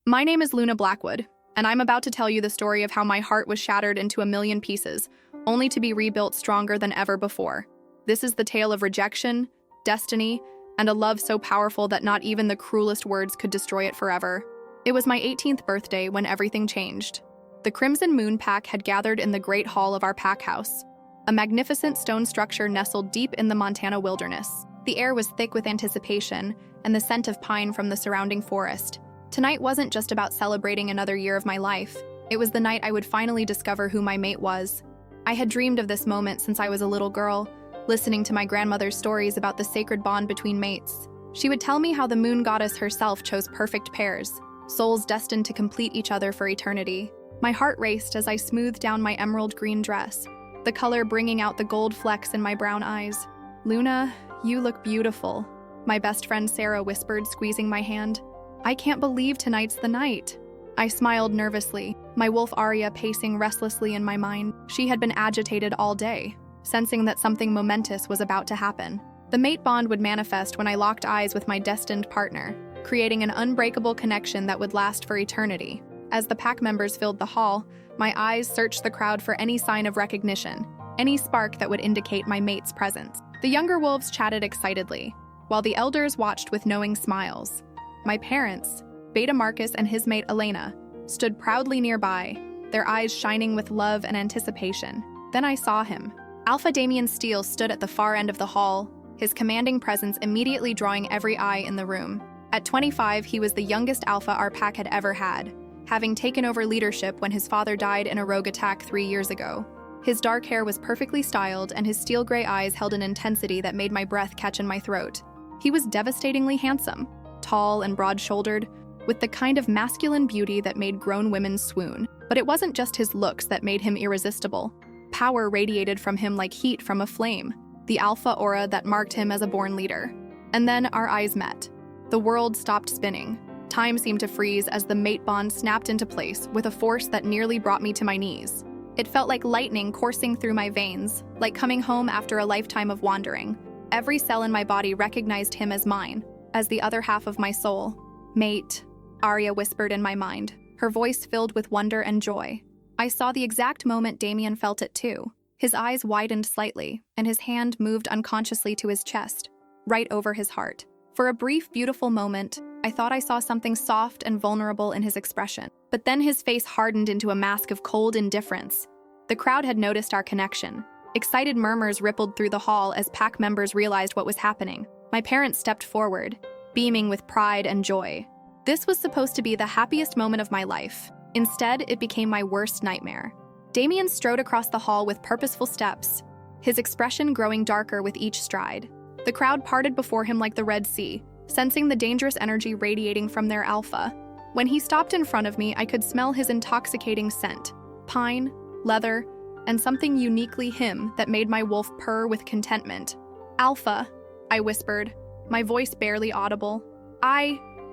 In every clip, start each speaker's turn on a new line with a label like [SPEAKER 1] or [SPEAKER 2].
[SPEAKER 1] My name is Luna Blackwood, and I'm about to tell you the story of how my heart was shattered into a million pieces, only to be rebuilt stronger than ever before. This is the tale of rejection, destiny, and a love so powerful that not even the cruelest words could destroy it forever. It was my 18th birthday when everything changed. The Crimson Moon Pack had gathered in the Great Hall of our pack house, a magnificent stone structure nestled deep in the Montana wilderness. The air was thick with anticipation and the scent of pine from the surrounding forest. Tonight wasn't just about celebrating another year of my life. It was the night I would finally discover who my mate was. I had dreamed of this moment since I was a little girl, listening to my grandmother's stories about the sacred bond between mates. She would tell me how the moon goddess herself chose perfect pairs, souls destined to complete each other for eternity. My heart raced as I smoothed down my emerald green dress, the color bringing out the gold flecks in my brown eyes. "Luna, you look beautiful," my best friend Sarah whispered, squeezing my hand. "I can't believe tonight's the night." I smiled nervously, my wolf Arya pacing restlessly in my mind. She had been agitated all day, sensing that something momentous was about to happen. The mate bond would manifest when I locked eyes with my destined partner, creating an unbreakable connection that would last for eternity. As the pack members filled the hall, my eyes searched the crowd for any sign of recognition, any spark that would indicate my mate's presence. The younger wolves chatted excitedly, while the elders watched with knowing smiles. My parents, Beta Marcus and his mate Elena, stood proudly nearby, their eyes shining with love and anticipation. Then I saw him. Alpha Damien Steele stood at the far end of the hall, his commanding presence immediately drawing every eye in the room. At 25, he was the youngest alpha our pack had ever had, having taken over leadership when his father died in a rogue attack 3 years ago. His dark hair was perfectly styled, and his steel gray eyes held an intensity that made my breath catch in my throat. He was devastatingly handsome, tall and broad-shouldered, with the kind of masculine beauty that made grown women swoon. But it wasn't just his looks that made him irresistible. Power radiated from him like heat from a flame, the alpha aura that marked him as a born leader. And then our eyes met. The world stopped spinning. Time seemed to freeze as the mate bond snapped into place with a force that nearly brought me to my knees. It felt like lightning coursing through my veins, like coming home after a lifetime of wandering. Every cell in my body recognized him as mine, as the other half of my soul. "Mate," Arya whispered in my mind, her voice filled with wonder and joy. I saw the exact moment Damien felt it too. His eyes widened slightly, and his hand moved unconsciously to his chest, right over his heart. For a brief, beautiful moment, I thought I saw something soft and vulnerable in his expression. But then his face hardened into a mask of cold indifference. The crowd had noticed our connection. Excited murmurs rippled through the hall as pack members realized what was happening. My parents stepped forward, beaming with pride and joy. This was supposed to be the happiest moment of my life. Instead, it became my worst nightmare. Damien strode across the hall with purposeful steps, his expression growing darker with each stride. The crowd parted before him like the Red Sea, sensing the dangerous energy radiating from their alpha. When he stopped in front of me, I could smell his intoxicating scent, pine, leather, and something uniquely him that made my wolf purr with contentment. "Alpha," I whispered, my voice barely audible.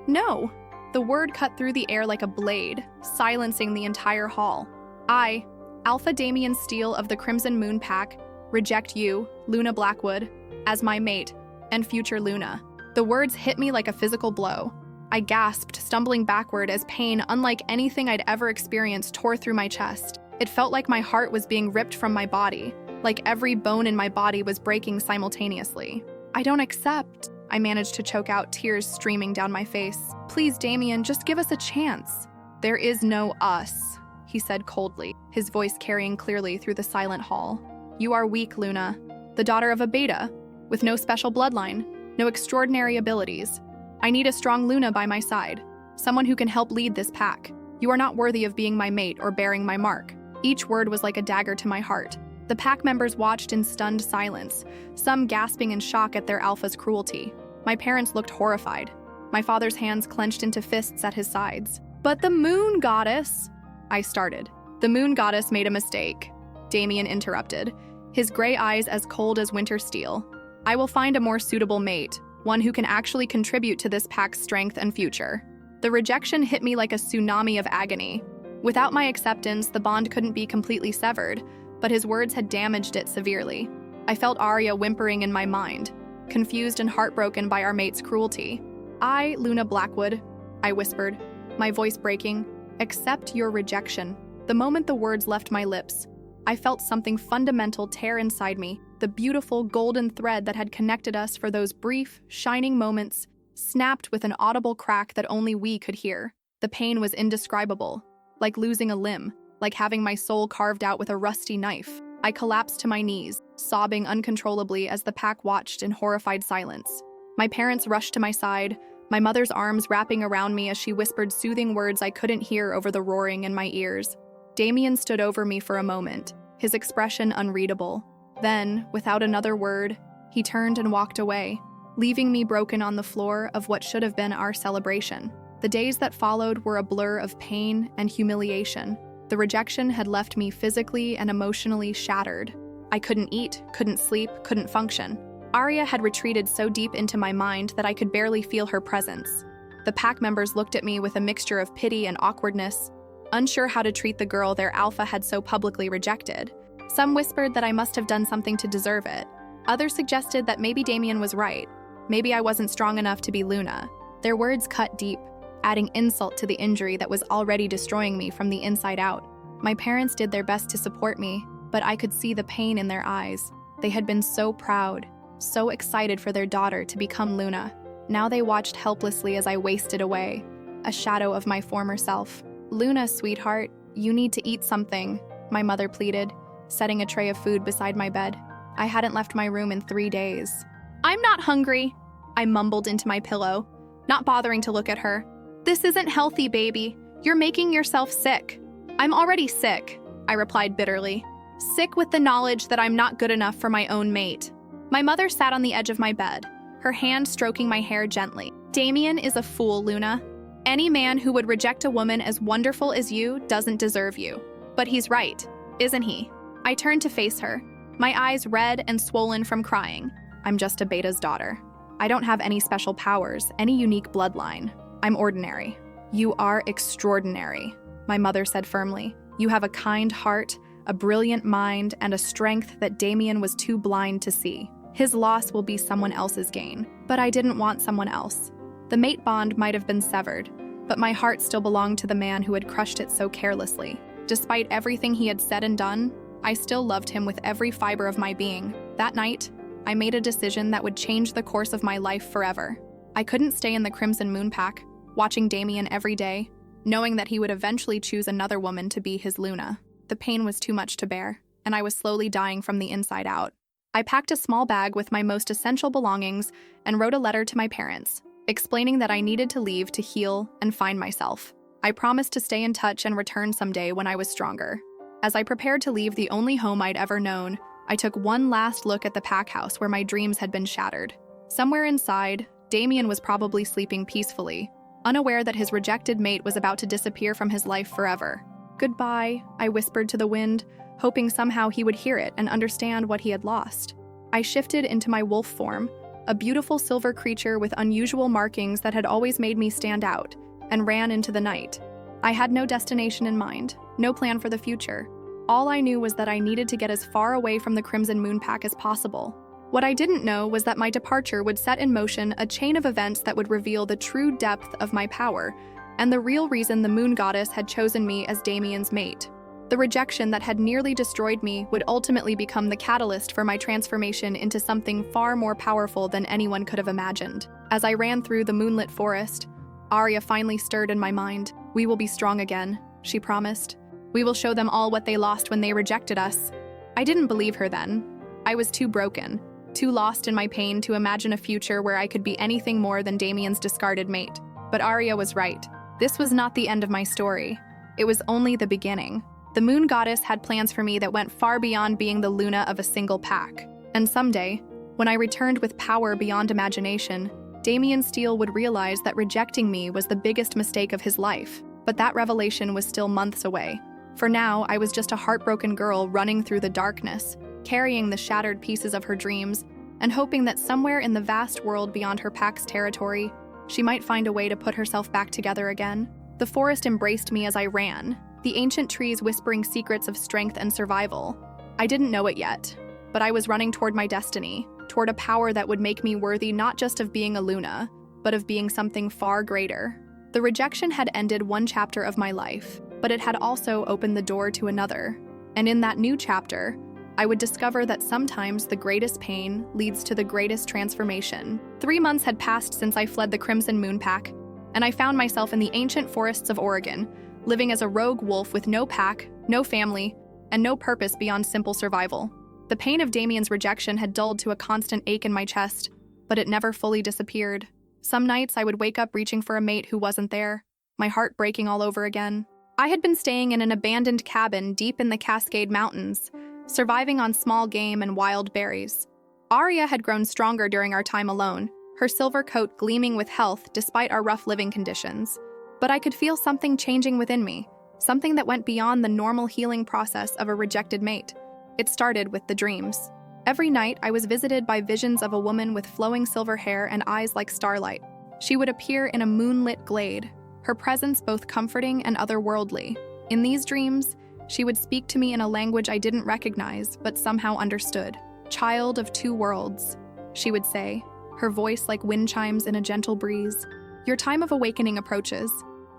[SPEAKER 1] No. The word cut through the air like a blade, silencing the entire hall. "I, Alpha Damien Steele of the Crimson Moon Pack, reject you, Luna Blackwood, as my mate, and future Luna." The words hit me like a physical blow. I gasped, stumbling backward as pain unlike anything I'd ever experienced tore through my chest. It felt like my heart was being ripped from my body, like every bone in my body was breaking simultaneously. "I don't accept," I managed to choke out, tears streaming down my face. "Please, Damien, just give us a chance." "There is no us," he said coldly, his voice carrying clearly through the silent hall. "You are weak, Luna, the daughter of a beta, with no special bloodline, no extraordinary abilities. I need a strong Luna by my side, someone who can help lead this pack. You are not worthy of being my mate or bearing my mark." Each word was like a dagger to my heart. The pack members watched in stunned silence, some gasping in shock at their alpha's cruelty. My parents looked horrified, my father's hands clenched into fists at his sides. "But the moon goddess," I started. "The moon goddess made a mistake," Damien interrupted, his gray eyes as cold as winter steel. "I will find a more suitable mate, one who can actually contribute to this pack's strength and future." The rejection hit me like a tsunami of agony. Without my acceptance, the bond couldn't be completely severed, but his words had damaged it severely. I felt Arya whimpering in my mind, confused and heartbroken by our mate's cruelty. "I, Luna Blackwood," I whispered, my voice breaking. Accept your rejection. The moment the words left my lips, I felt something fundamental tear inside me. The beautiful golden thread that had connected us for those brief, shining moments snapped with an audible crack that only we could hear. The pain was indescribable, like losing a limb, like having my soul carved out with a rusty knife. I collapsed to my knees, sobbing uncontrollably as the pack watched in horrified silence. My parents rushed to my side, my mother's arms wrapping around me as she whispered soothing words I couldn't hear over the roaring in my ears. Damien stood over me for a moment, his expression unreadable. Then, without another word, he turned and walked away, leaving me broken on the floor of what should have been our celebration. The days that followed were a blur of pain and humiliation. The rejection had left me physically and emotionally shattered. I couldn't eat, couldn't sleep, couldn't function. Arya had retreated so deep into my mind that I could barely feel her presence. The pack members looked at me with a mixture of pity and awkwardness, unsure how to treat the girl their alpha had so publicly rejected. Some whispered that I must have done something to deserve it. Others suggested that maybe Damien was right. Maybe I wasn't strong enough to be Luna. Their words cut deep, adding insult to the injury that was already destroying me from the inside out. My parents did their best to support me, but I could see the pain in their eyes. They had been so proud, so excited for their daughter to become Luna. Now they watched helplessly as I wasted away, a shadow of my former self. "Luna, sweetheart, you need to eat something," my mother pleaded, setting a tray of food beside my bed. I hadn't left my room in 3 days. "I'm not hungry," I mumbled into my pillow, not bothering to look at her. "This isn't healthy, baby. You're making yourself sick." "I'm already sick," I replied bitterly. Sick with the knowledge that I'm not good enough for my own mate. My mother sat on the edge of my bed, her hand stroking my hair gently. "Damien is a fool, Luna. Any man who would reject a woman as wonderful as you doesn't deserve you. But he's right, isn't he?" I turned to face her, my eyes red and swollen from crying. "I'm just a beta's daughter. I don't have any special powers, any unique bloodline. I'm ordinary." "You are extraordinary," my mother said firmly. "You have a kind heart, a brilliant mind, and a strength that Damien was too blind to see. His loss will be someone else's gain." But I didn't want someone else. The mate bond might have been severed, but my heart still belonged to the man who had crushed it so carelessly. Despite everything he had said and done, I still loved him with every fiber of my being. That night, I made a decision that would change the course of my life forever. I couldn't stay in the Crimson Moon Pack, watching Damien every day, knowing that he would eventually choose another woman to be his Luna. The pain was too much to bear, and I was slowly dying from the inside out. I packed a small bag with my most essential belongings and wrote a letter to my parents, explaining that I needed to leave to heal and find myself. I promised to stay in touch and return someday when I was stronger. As I prepared to leave the only home I'd ever known, I took one last look at the pack house where my dreams had been shattered. Somewhere inside, Damien was probably sleeping peacefully, unaware that his rejected mate was about to disappear from his life forever. "Goodbye," I whispered to the wind, hoping somehow he would hear it and understand what he had lost. I shifted into my wolf form, a beautiful silver creature with unusual markings that had always made me stand out, and ran into the night. I had no destination in mind, no plan for the future. All I knew was that I needed to get as far away from the Crimson Moon Pack as possible. What I didn't know was that my departure would set in motion a chain of events that would reveal the true depth of my power and the real reason the Moon Goddess had chosen me as Damien's mate. The rejection that had nearly destroyed me would ultimately become the catalyst for my transformation into something far more powerful than anyone could have imagined. As I ran through the moonlit forest, Arya finally stirred in my mind. "We will be strong again," she promised. "We will show them all what they lost when they rejected us." I didn't believe her then. I was too broken, too lost in my pain to imagine a future where I could be anything more than Damien's discarded mate. But Arya was right. This was not the end of my story. It was only the beginning. The Moon Goddess had plans for me that went far beyond being the Luna of a single pack. And someday, when I returned with power beyond imagination, Damien Steele would realize that rejecting me was the biggest mistake of his life. But that revelation was still months away. For now, I was just a heartbroken girl running through the darkness, carrying the shattered pieces of her dreams, and hoping that somewhere in the vast world beyond her pack's territory, she might find a way to put herself back together again. The forest embraced me as I ran, the ancient trees whispering secrets of strength and survival. I didn't know it yet, but I was running toward my destiny, toward a power that would make me worthy not just of being a Luna, but of being something far greater. The rejection had ended one chapter of my life, but it had also opened the door to another. And in that new chapter, I would discover that sometimes the greatest pain leads to the greatest transformation. 3 months had passed since I fled the Crimson Moon Pack, and I found myself in the ancient forests of Oregon, living as a rogue wolf with no pack, no family, and no purpose beyond simple survival. The pain of Damien's rejection had dulled to a constant ache in my chest, but it never fully disappeared. Some nights I would wake up reaching for a mate who wasn't there, my heart breaking all over again. I had been staying in an abandoned cabin deep in the Cascade Mountains, surviving on small game and wild berries. Arya had grown stronger during our time alone, her silver coat gleaming with health despite our rough living conditions. But I could feel something changing within me, something that went beyond the normal healing process of a rejected mate. It started with the dreams. Every night, I was visited by visions of a woman with flowing silver hair and eyes like starlight. She would appear in a moonlit glade, her presence both comforting and otherworldly. In these dreams, she would speak to me in a language I didn't recognize, but somehow understood. "Child of two worlds," she would say, her voice like wind chimes in a gentle breeze. "Your time of awakening approaches.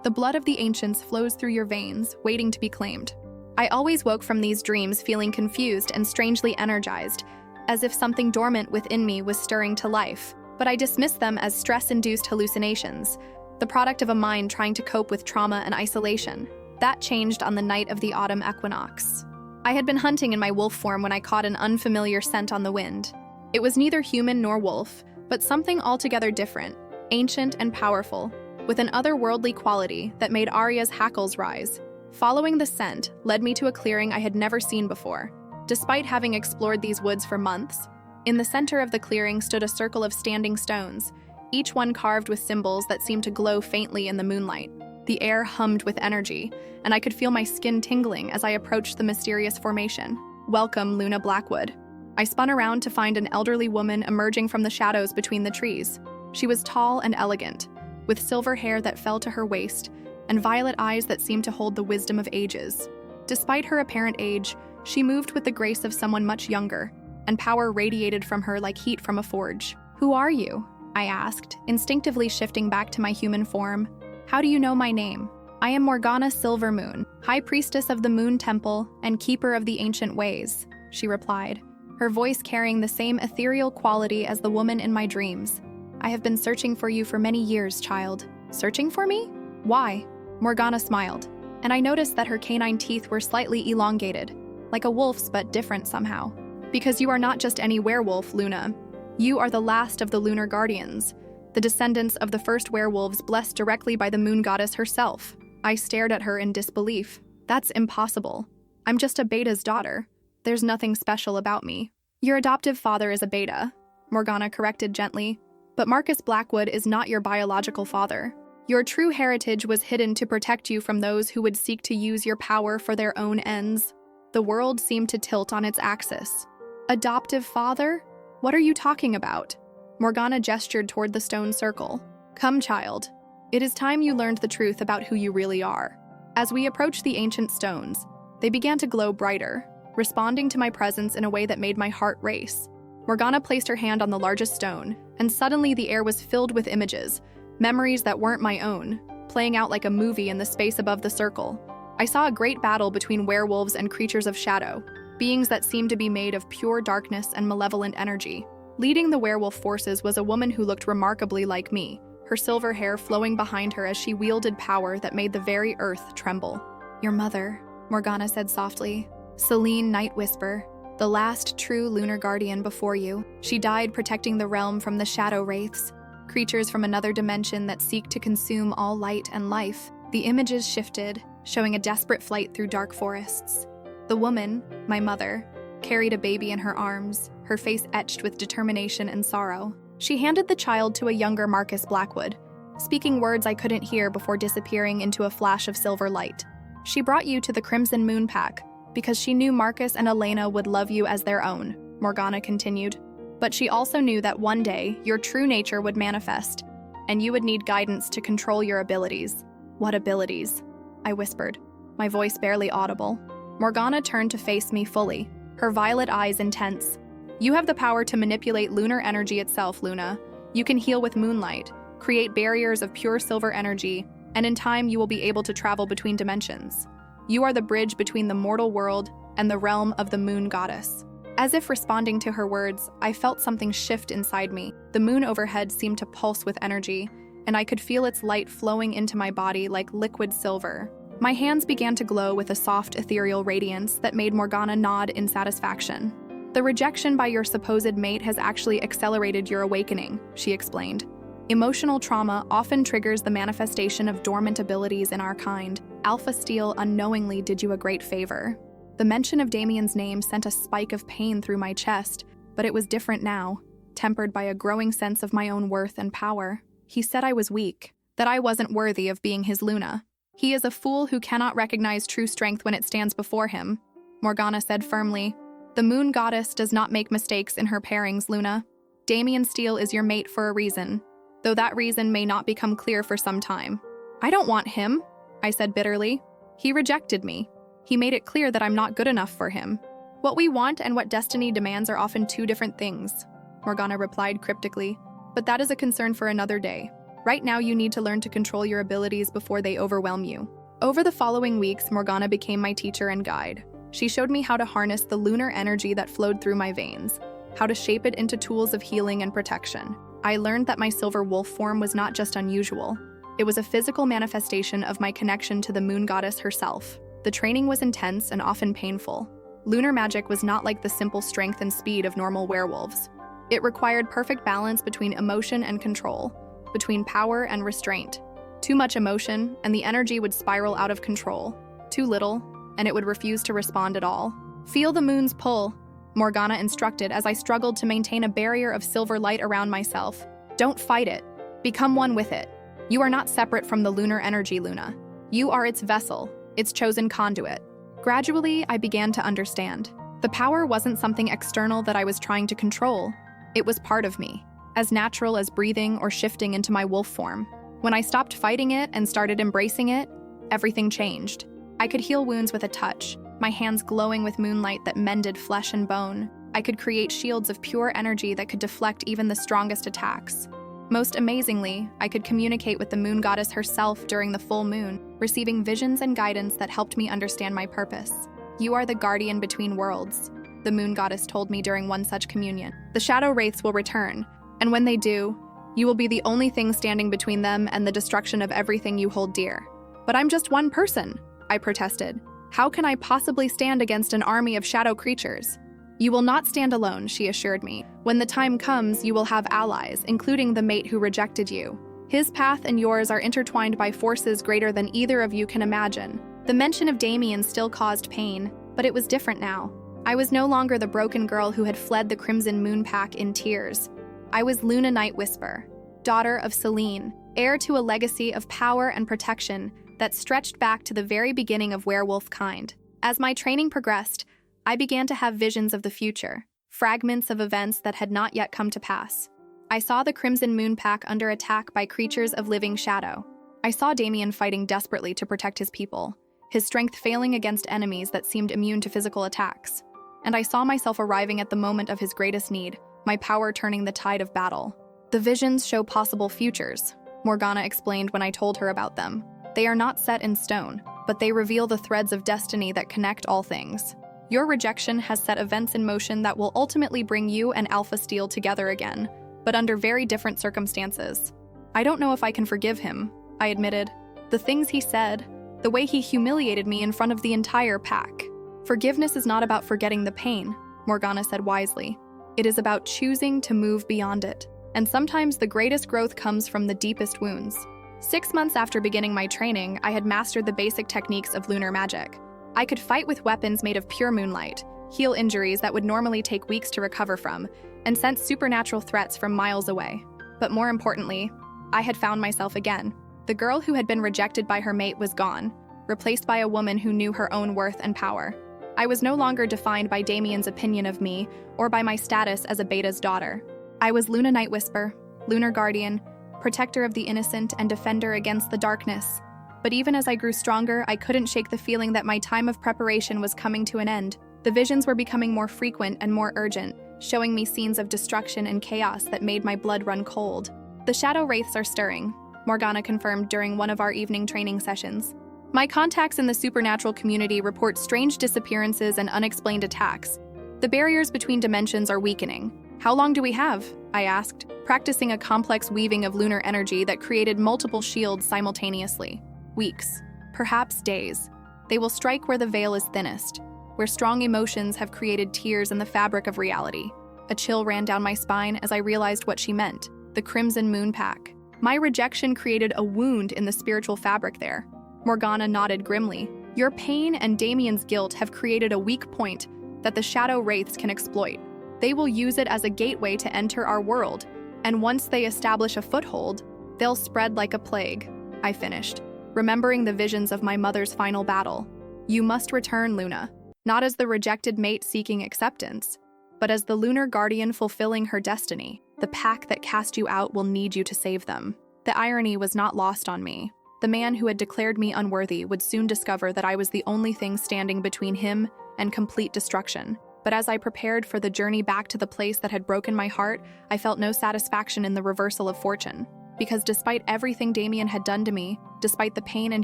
[SPEAKER 1] The blood of the ancients flows through your veins, waiting to be claimed." I always woke from these dreams feeling confused and strangely energized, as if something dormant within me was stirring to life. But I dismissed them as stress-induced hallucinations, the product of a mind trying to cope with trauma and isolation. That changed on the night of the autumn equinox. I had been hunting in my wolf form when I caught an unfamiliar scent on the wind. It was neither human nor wolf, but something altogether different, ancient and powerful, with an otherworldly quality that made Arya's hackles rise. Following the scent led me to a clearing I had never seen before. Despite having explored these woods for months, in the center of the clearing stood a circle of standing stones, each one carved with symbols that seemed to glow faintly in the moonlight. The air hummed with energy, and I could feel my skin tingling as I approached the mysterious formation. "Welcome, Luna Blackwood." I spun around to find an elderly woman emerging from the shadows between the trees. She was tall and elegant, with silver hair that fell to her waist, and violet eyes that seemed to hold the wisdom of ages. Despite her apparent age, she moved with the grace of someone much younger, and power radiated from her like heat from a forge. "Who are you?" I asked, instinctively shifting back to my human form. "How do you know my name?" "I am Morgana Silvermoon, High Priestess of the Moon Temple and Keeper of the Ancient Ways," she replied, her voice carrying the same ethereal quality as the woman in my dreams. "I have been searching for you for many years, child." "Searching for me? Why?" Morgana smiled, and I noticed that her canine teeth were slightly elongated, like a wolf's but different somehow. "Because you are not just any werewolf, Luna. You are the last of the Lunar Guardians, the descendants of the first werewolves blessed directly by the moon goddess herself." I stared at her in disbelief. "That's impossible. I'm just a beta's daughter. There's nothing special about me." "Your adoptive father is a beta," Morgana corrected gently, "but Marcus Blackwood is not your biological father. Your true heritage was hidden to protect you from those who would seek to use your power for their own ends." The world seemed to tilt on its axis. "Adoptive father? What are you talking about?" Morgana gestured toward the stone circle. "Come, child. It is time you learned the truth about who you really are." As we approached the ancient stones, they began to glow brighter, responding to my presence in a way that made my heart race. Morgana placed her hand on the largest stone, and suddenly the air was filled with images, memories that weren't my own, playing out like a movie in the space above the circle. I saw a great battle between werewolves and creatures of shadow, beings that seemed to be made of pure darkness and malevolent energy. Leading the werewolf forces was a woman who looked remarkably like me, her silver hair flowing behind her as she wielded power that made the very earth tremble. "Your mother," Morgana said softly. "Selene Nightwhisper, the last true lunar guardian before you. She died protecting the realm from the shadow wraiths, creatures from another dimension that seek to consume all light and life." The images shifted, showing a desperate flight through dark forests. The woman, my mother, carried a baby in her arms, her face etched with determination and sorrow. She handed the child to a younger Marcus Blackwood, speaking words I couldn't hear before disappearing into a flash of silver light. "She brought you to the Crimson Moon Pack because she knew Marcus and Elena would love you as their own," Morgana continued. "But she also knew that one day your true nature would manifest, and you would need guidance to control your abilities." "What abilities?" I whispered, my voice barely audible. Morgana turned to face me fully, her violet eyes intense. "You have the power to manipulate lunar energy itself, Luna. You can heal with moonlight, create barriers of pure silver energy, and in time you will be able to travel between dimensions. You are the bridge between the mortal world and the realm of the moon goddess." As if responding to her words, I felt something shift inside me. The moon overhead seemed to pulse with energy, and I could feel its light flowing into my body like liquid silver. My hands began to glow with a soft ethereal radiance that made Morgana nod in satisfaction. "The rejection by your supposed mate has actually accelerated your awakening," she explained. "Emotional trauma often triggers the manifestation of dormant abilities in our kind. Alpha Steele unknowingly did you a great favor." The mention of Damien's name sent a spike of pain through my chest, but it was different now, tempered by a growing sense of my own worth and power. He said I was weak, that I wasn't worthy of being his Luna. "He is a fool who cannot recognize true strength when it stands before him," Morgana said firmly. "The moon goddess does not make mistakes in her pairings, Luna. Damien Steele is your mate for a reason, though that reason may not become clear for some time." "I don't want him," I said bitterly. "He rejected me. He made it clear that I'm not good enough for him." "What we want and what destiny demands are often two different things," Morgana replied cryptically. "But that is a concern for another day. Right now you need to learn to control your abilities before they overwhelm you." Over the following weeks, Morgana became my teacher and guide. She showed me how to harness the lunar energy that flowed through my veins, how to shape it into tools of healing and protection. I learned that my silver wolf form was not just unusual. It was a physical manifestation of my connection to the moon goddess herself. The training was intense and often painful. Lunar magic was not like the simple strength and speed of normal werewolves. It required perfect balance between emotion and control, between power and restraint. Too much emotion, and the energy would spiral out of control. Too little, and it would refuse to respond at all. "Feel the moon's pull," Morgana instructed as I struggled to maintain a barrier of silver light around myself. "Don't fight it. Become one with it. You are not separate from the lunar energy, Luna. You are its vessel, its chosen conduit." Gradually, I began to understand. The power wasn't something external that I was trying to control. It was part of me, as natural as breathing or shifting into my wolf form. When I stopped fighting it and started embracing it, everything changed. I could heal wounds with a touch, my hands glowing with moonlight that mended flesh and bone. I could create shields of pure energy that could deflect even the strongest attacks. Most amazingly, I could communicate with the moon goddess herself during the full moon, receiving visions and guidance that helped me understand my purpose. "You are the guardian between worlds," the moon goddess told me during one such communion. "The shadow wraiths will return, and when they do, you will be the only thing standing between them and the destruction of everything you hold dear." "But I'm just one person," I protested. "How can I possibly stand against an army of shadow creatures?" "You will not stand alone," she assured me. "When the time comes, you will have allies, including the mate who rejected you. His path and yours are intertwined by forces greater than either of you can imagine." The mention of Damien still caused pain, but it was different now. I was no longer the broken girl who had fled the Crimson Moon Pack in tears. I was Luna Night Whisper, daughter of Selene, heir to a legacy of power and protection that stretched back to the very beginning of werewolf kind. As my training progressed, I began to have visions of the future, fragments of events that had not yet come to pass. I saw the Crimson Moon Pack under attack by creatures of living shadow. I saw Damien fighting desperately to protect his people, his strength failing against enemies that seemed immune to physical attacks. And I saw myself arriving at the moment of his greatest need, my power turning the tide of battle. "The visions show possible futures," Morgana explained when I told her about them. "They are not set in stone, but they reveal the threads of destiny that connect all things. Your rejection has set events in motion that will ultimately bring you and Alpha Steele together again, but under very different circumstances." "I don't know if I can forgive him," I admitted. "The things he said, the way he humiliated me in front of the entire pack." "Forgiveness is not about forgetting the pain," Morgana said wisely. "It is about choosing to move beyond it. And sometimes the greatest growth comes from the deepest wounds." 6 months after beginning my training, I had mastered the basic techniques of lunar magic. I could fight with weapons made of pure moonlight, heal injuries that would normally take weeks to recover from, and sense supernatural threats from miles away. But more importantly, I had found myself again. The girl who had been rejected by her mate was gone, replaced by a woman who knew her own worth and power. I was no longer defined by Damien's opinion of me or by my status as a beta's daughter. I was Luna Night Whisper, Lunar Guardian, protector of the innocent and defender against the darkness. But even as I grew stronger, I couldn't shake the feeling that my time of preparation was coming to an end. The visions were becoming more frequent and more urgent, showing me scenes of destruction and chaos that made my blood run cold. "The shadow wraiths are stirring," Morgana confirmed during one of our evening training sessions. My contacts in the supernatural community report strange disappearances and unexplained attacks. The barriers between dimensions are weakening. How long do we have? I asked, practicing a complex weaving of lunar energy that created multiple shields simultaneously. Weeks, perhaps days. They will strike where the veil is thinnest, where strong emotions have created tears in the fabric of reality. A chill ran down my spine as I realized what she meant, the Crimson Moon Pack. My rejection created a wound in the spiritual fabric there. Morgana nodded grimly. Your pain and Damien's guilt have created a weak point that the Shadow Wraiths can exploit. They will use it as a gateway to enter our world, and once they establish a foothold, they'll spread like a plague. I finished, remembering the visions of my mother's final battle. You must return, Luna, not as the rejected mate seeking acceptance, but as the Lunar Guardian fulfilling her destiny. The pack that cast you out will need you to save them. The irony was not lost on me. The man who had declared me unworthy would soon discover that I was the only thing standing between him and complete destruction. But as I prepared for the journey back to the place that had broken my heart, I felt no satisfaction in the reversal of fortune. Because despite everything Damien had done to me, despite the pain and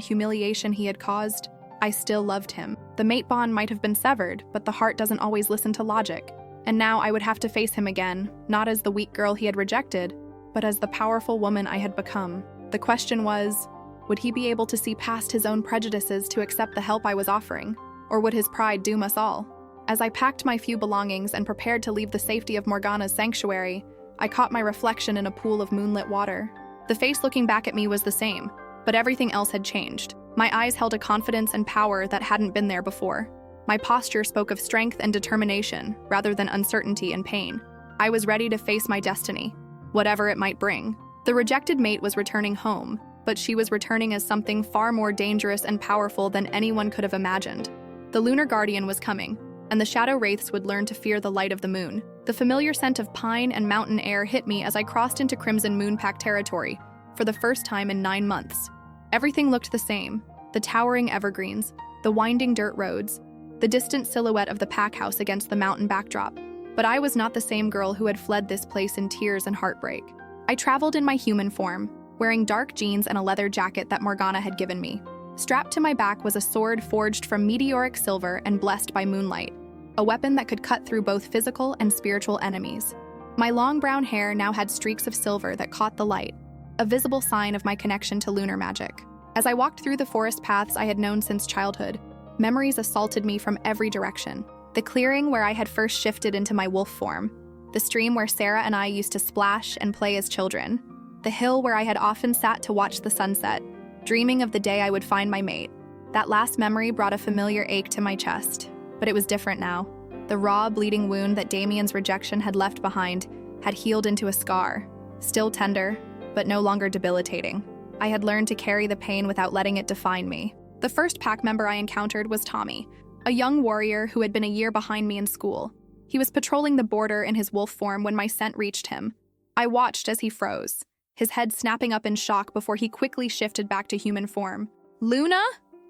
[SPEAKER 1] humiliation he had caused, I still loved him. The mate bond might have been severed, but the heart doesn't always listen to logic. And now I would have to face him again, not as the weak girl he had rejected, but as the powerful woman I had become. The question was, would he be able to see past his own prejudices to accept the help I was offering? Or would his pride doom us all? As I packed my few belongings and prepared to leave the safety of Morgana's sanctuary, I caught my reflection in a pool of moonlit water. The face looking back at me was the same, but everything else had changed. My eyes held a confidence and power that hadn't been there before. My posture spoke of strength and determination, rather than uncertainty and pain. I was ready to face my destiny, whatever it might bring. The rejected mate was returning home, but she was returning as something far more dangerous and powerful than anyone could have imagined. The Lunar Guardian was coming, and the Shadow Wraiths would learn to fear the light of the moon. The familiar scent of pine and mountain air hit me as I crossed into Crimson Moon Pack territory, for the first time in 9 months. Everything looked the same: the towering evergreens, the winding dirt roads, the distant silhouette of the pack house against the mountain backdrop. But I was not the same girl who had fled this place in tears and heartbreak. I traveled in my human form, wearing dark jeans and a leather jacket that Morgana had given me. Strapped to my back was a sword forged from meteoric silver and blessed by moonlight, a weapon that could cut through both physical and spiritual enemies. My long brown hair now had streaks of silver that caught the light, a visible sign of my connection to lunar magic. As I walked through the forest paths I had known since childhood, memories assaulted me from every direction. The clearing where I had first shifted into my wolf form, the stream where Sarah and I used to splash and play as children, the hill where I had often sat to watch the sunset, dreaming of the day I would find my mate. That last memory brought a familiar ache to my chest, but it was different now. The raw, bleeding wound that Damien's rejection had left behind had healed into a scar, still tender, but no longer debilitating. I had learned to carry the pain without letting it define me. The first pack member I encountered was Tommy, a young warrior who had been a year behind me in school. He was patrolling the border in his wolf form when my scent reached him. I watched as he froze, his head snapping up in shock before he quickly shifted back to human form. "Luna?"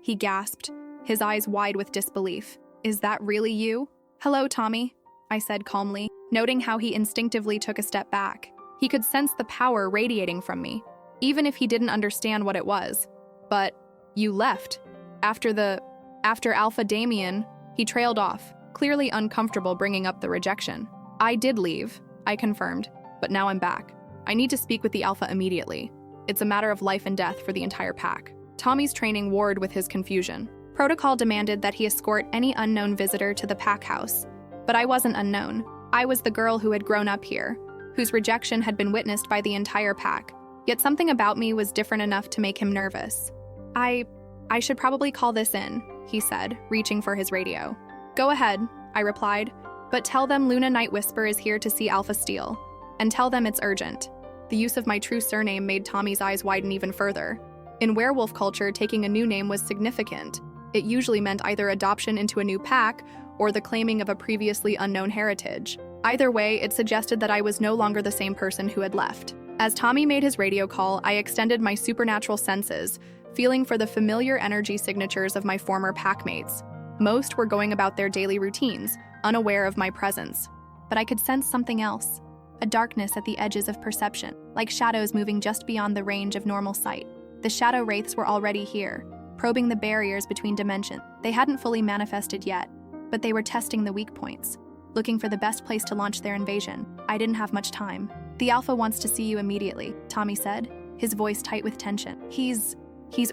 [SPEAKER 1] he gasped, his eyes wide with disbelief. "Is that really you?" "Hello, Tommy," I said calmly, noting how he instinctively took a step back. He could sense the power radiating from me, even if he didn't understand what it was. "But you left. After Alpha Damien," he trailed off, clearly uncomfortable bringing up the rejection. "I did leave," I confirmed, "but now I'm back. I need to speak with the Alpha immediately. It's a matter of life and death for the entire pack." Tommy's training warred with his confusion. Protocol demanded that he escort any unknown visitor to the pack house, but I wasn't unknown. I was the girl who had grown up here, whose rejection had been witnessed by the entire pack. Yet something about me was different enough to make him nervous. I should probably call this in," he said, reaching for his radio. "Go ahead," I replied, "but tell them Luna Night Whisper is here to see Alpha Steele. And tell them it's urgent." The use of my true surname made Tommy's eyes widen even further. In werewolf culture, taking a new name was significant. It usually meant either adoption into a new pack or the claiming of a previously unknown heritage. Either way, it suggested that I was no longer the same person who had left. As Tommy made his radio call, I extended my supernatural senses, feeling for the familiar energy signatures of my former packmates. Most were going about their daily routines, unaware of my presence. But I could sense something else. a darkness at the edges of perception, like shadows moving just beyond the range of normal sight. The shadow wraiths were already here, probing the barriers between dimensions. They hadn't fully manifested yet, but they were testing the weak points, looking for the best place to launch their invasion. I didn't have much time. "The Alpha wants to see you immediately," Tommy said, his voice tight with tension. He's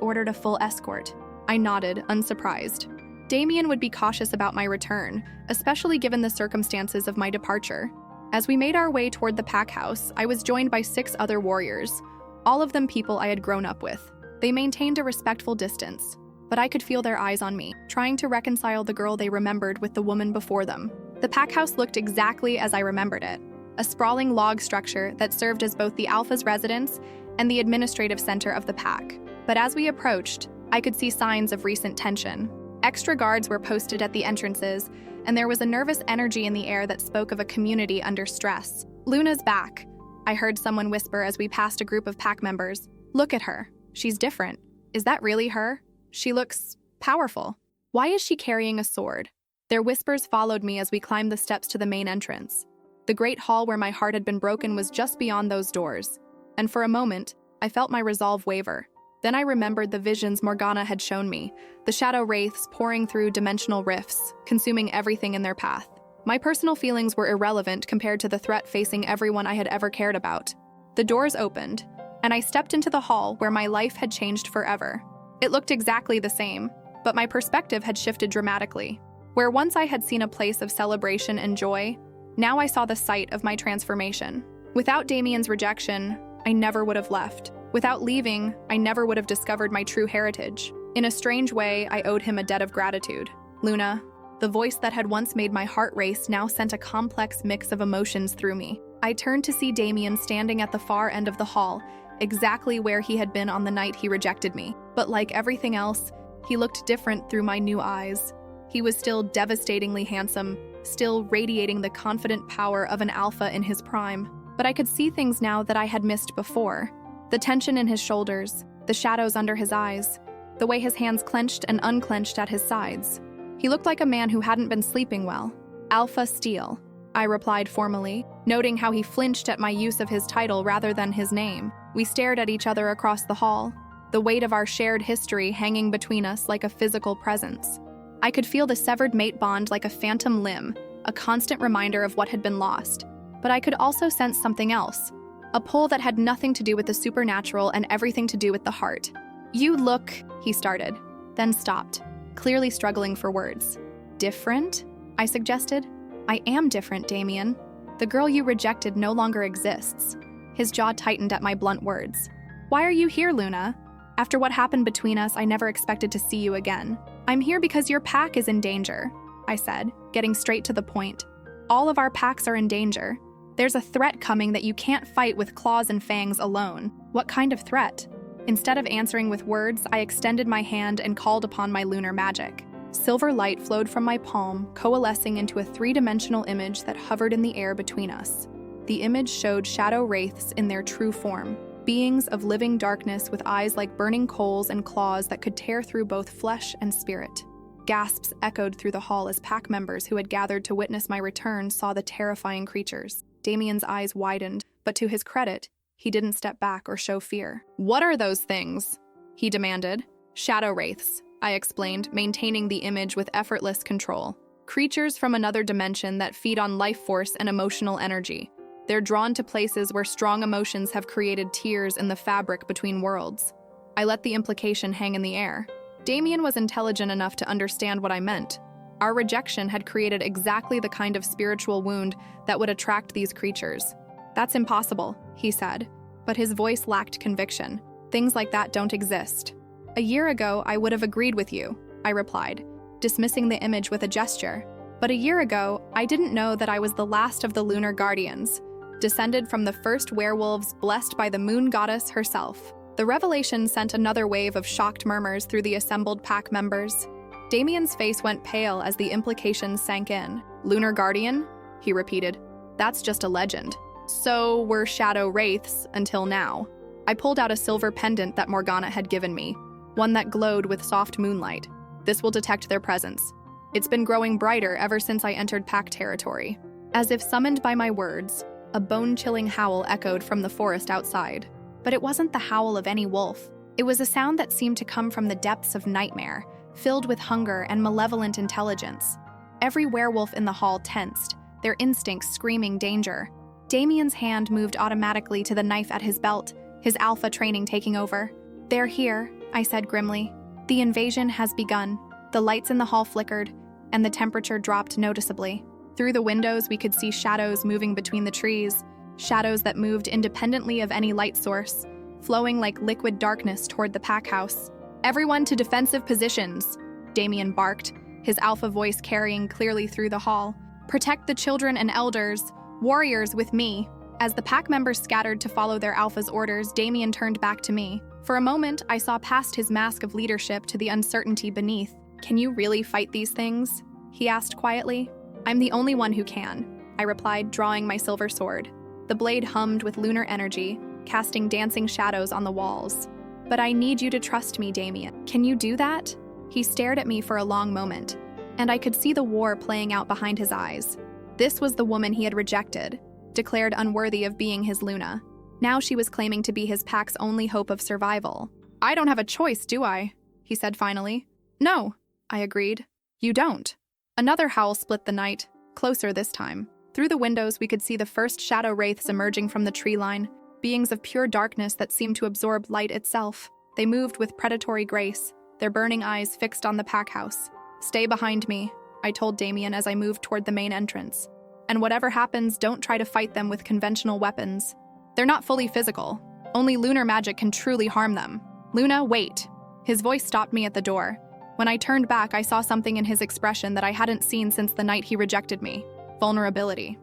[SPEAKER 1] ordered a full escort." I nodded, unsurprised. Damien would be cautious about my return, especially given the circumstances of my departure. As we made our way toward the pack house, I was joined by 6 other warriors, all of them people I had grown up with. They maintained a respectful distance, but I could feel their eyes on me, trying to reconcile the girl they remembered with the woman before them. The pack house looked exactly as I remembered it, a sprawling log structure that served as both the Alpha's residence and the administrative center of the pack. But as we approached, I could see signs of recent tension. Extra guards were posted at the entrances, and there was a nervous energy in the air that spoke of a community under stress. "Luna's back," I heard someone whisper as we passed a group of pack members. "Look at her. She's different. Is that really her? She looks powerful. Why is she carrying a sword?" Their whispers followed me as we climbed the steps to the main entrance. The great hall where my heart had been broken was just beyond those doors, and for a moment, I felt my resolve waver. Then I remembered the visions Morgana had shown me, the shadow wraiths pouring through dimensional rifts, consuming everything in their path. My personal feelings were irrelevant compared to the threat facing everyone I had ever cared about. The doors opened, and I stepped into the hall where my life had changed forever. It looked exactly the same, but my perspective had shifted dramatically. Where once I had seen a place of celebration and joy, now I saw the site of my transformation. Without Damien's rejection, I never would have left. Without leaving, I never would have discovered my true heritage. In a strange way, I owed him a debt of gratitude. "Luna," the voice that had once made my heart race now sent a complex mix of emotions through me. I turned to see Damien standing at the far end of the hall, exactly where he had been on the night he rejected me. But like everything else, he looked different through my new eyes. He was still devastatingly handsome, still radiating the confident power of an alpha in his prime. But I could see things now that I had missed before. The tension in his shoulders, the shadows under his eyes, the way his hands clenched and unclenched at his sides. He looked like a man who hadn't been sleeping well. "Alpha Steele," I replied formally, noting how he flinched at my use of his title rather than his name. We stared at each other across the hall, the weight of our shared history hanging between us like a physical presence. I could feel the severed mate bond like a phantom limb, a constant reminder of what had been lost. But I could also sense something else, a pull that had nothing to do with the supernatural and everything to do with the heart. "You look," he started, then stopped, clearly struggling for words. "Different?" I suggested. "I am different, Damien. The girl you rejected no longer exists." His jaw tightened at my blunt words. "Why are you here, Luna? After what happened between us, I never expected to see you again." "I'm here because your pack is in danger," I said, getting straight to the point. "All of our packs are in danger. There's a threat coming that you can't fight with claws and fangs alone." "What kind of threat?" Instead of answering with words, I extended my hand and called upon my lunar magic. Silver light flowed from my palm, coalescing into a 3-dimensional image that hovered in the air between us. The image showed shadow wraiths in their true form, beings of living darkness with eyes like burning coals and claws that could tear through both flesh and spirit. Gasps echoed through the hall as pack members who had gathered to witness my return saw the terrifying creatures. Damien's eyes widened, but to his credit, he didn't step back or show fear. "What are those things?" he demanded. "Shadow wraiths," I explained, maintaining the image with effortless control. "Creatures from another dimension that feed on life force and emotional energy. They're drawn to places where strong emotions have created tears in the fabric between worlds." I let the implication hang in the air. Damien was intelligent enough to understand what I meant. Our rejection had created exactly the kind of spiritual wound that would attract these creatures. "That's impossible," he said, but his voice lacked conviction. "Things like that don't exist." "A year ago, I would have agreed with you," I replied, dismissing the image with a gesture. "But a year ago, I didn't know that I was the last of the Lunar Guardians, descended from the first werewolves blessed by the moon goddess herself." The revelation sent another wave of shocked murmurs through the assembled pack members. Damien's face went pale as the implications sank in. "Lunar Guardian?" he repeated. "That's just a legend." "So we're shadow wraiths until now." I pulled out a silver pendant that Morgana had given me, one that glowed with soft moonlight. "This will detect their presence. It's been growing brighter ever since I entered pack territory." As if summoned by my words, A bone-chilling howl echoed from the forest outside. But it wasn't the howl of any wolf. It was a sound that seemed to come from the depths of nightmare, filled with hunger and malevolent intelligence. Every werewolf in the hall tensed, their instincts screaming danger. Damien's hand moved automatically to the knife at his belt, his alpha training taking over. "They're here," I said grimly. The invasion has begun. The lights in the hall flickered, and the temperature dropped noticeably. Through the windows, we could see shadows moving between the trees, shadows that moved independently of any light source, flowing like liquid darkness toward the pack house. "Everyone to defensive positions," Damien barked, his alpha voice carrying clearly through the hall. "Protect the children and elders, warriors with me." As the pack members scattered to follow their alpha's orders, Damien turned back to me. For a moment, I saw past his mask of leadership to the uncertainty beneath. "Can you really fight these things?" he asked quietly. "I'm the only one who can," I replied, drawing my silver sword. The blade hummed with lunar energy, casting dancing shadows on the walls. "But I need you to trust me, Damien. Can you do that?" He stared at me for a long moment, and I could see the war playing out behind his eyes. This was the woman he had rejected, declared unworthy of being his Luna. Now she was claiming to be his pack's only hope of survival. "I don't have a choice, do I?" he said finally. "No," I agreed. "You don't." Another howl split the night, closer this time. Through the windows, we could see the first shadow wraiths emerging from the tree line, beings of pure darkness that seemed to absorb light itself. They moved with predatory grace, their burning eyes fixed on the pack house. "Stay behind me," I told Damien as I moved toward the main entrance. "And whatever happens, don't try to fight them with conventional weapons. They're not fully physical. Only lunar magic can truly harm them. Luna, wait." His voice stopped me at the door. When I turned back, I saw something in his expression that I hadn't seen since the night he rejected me. Vulnerability.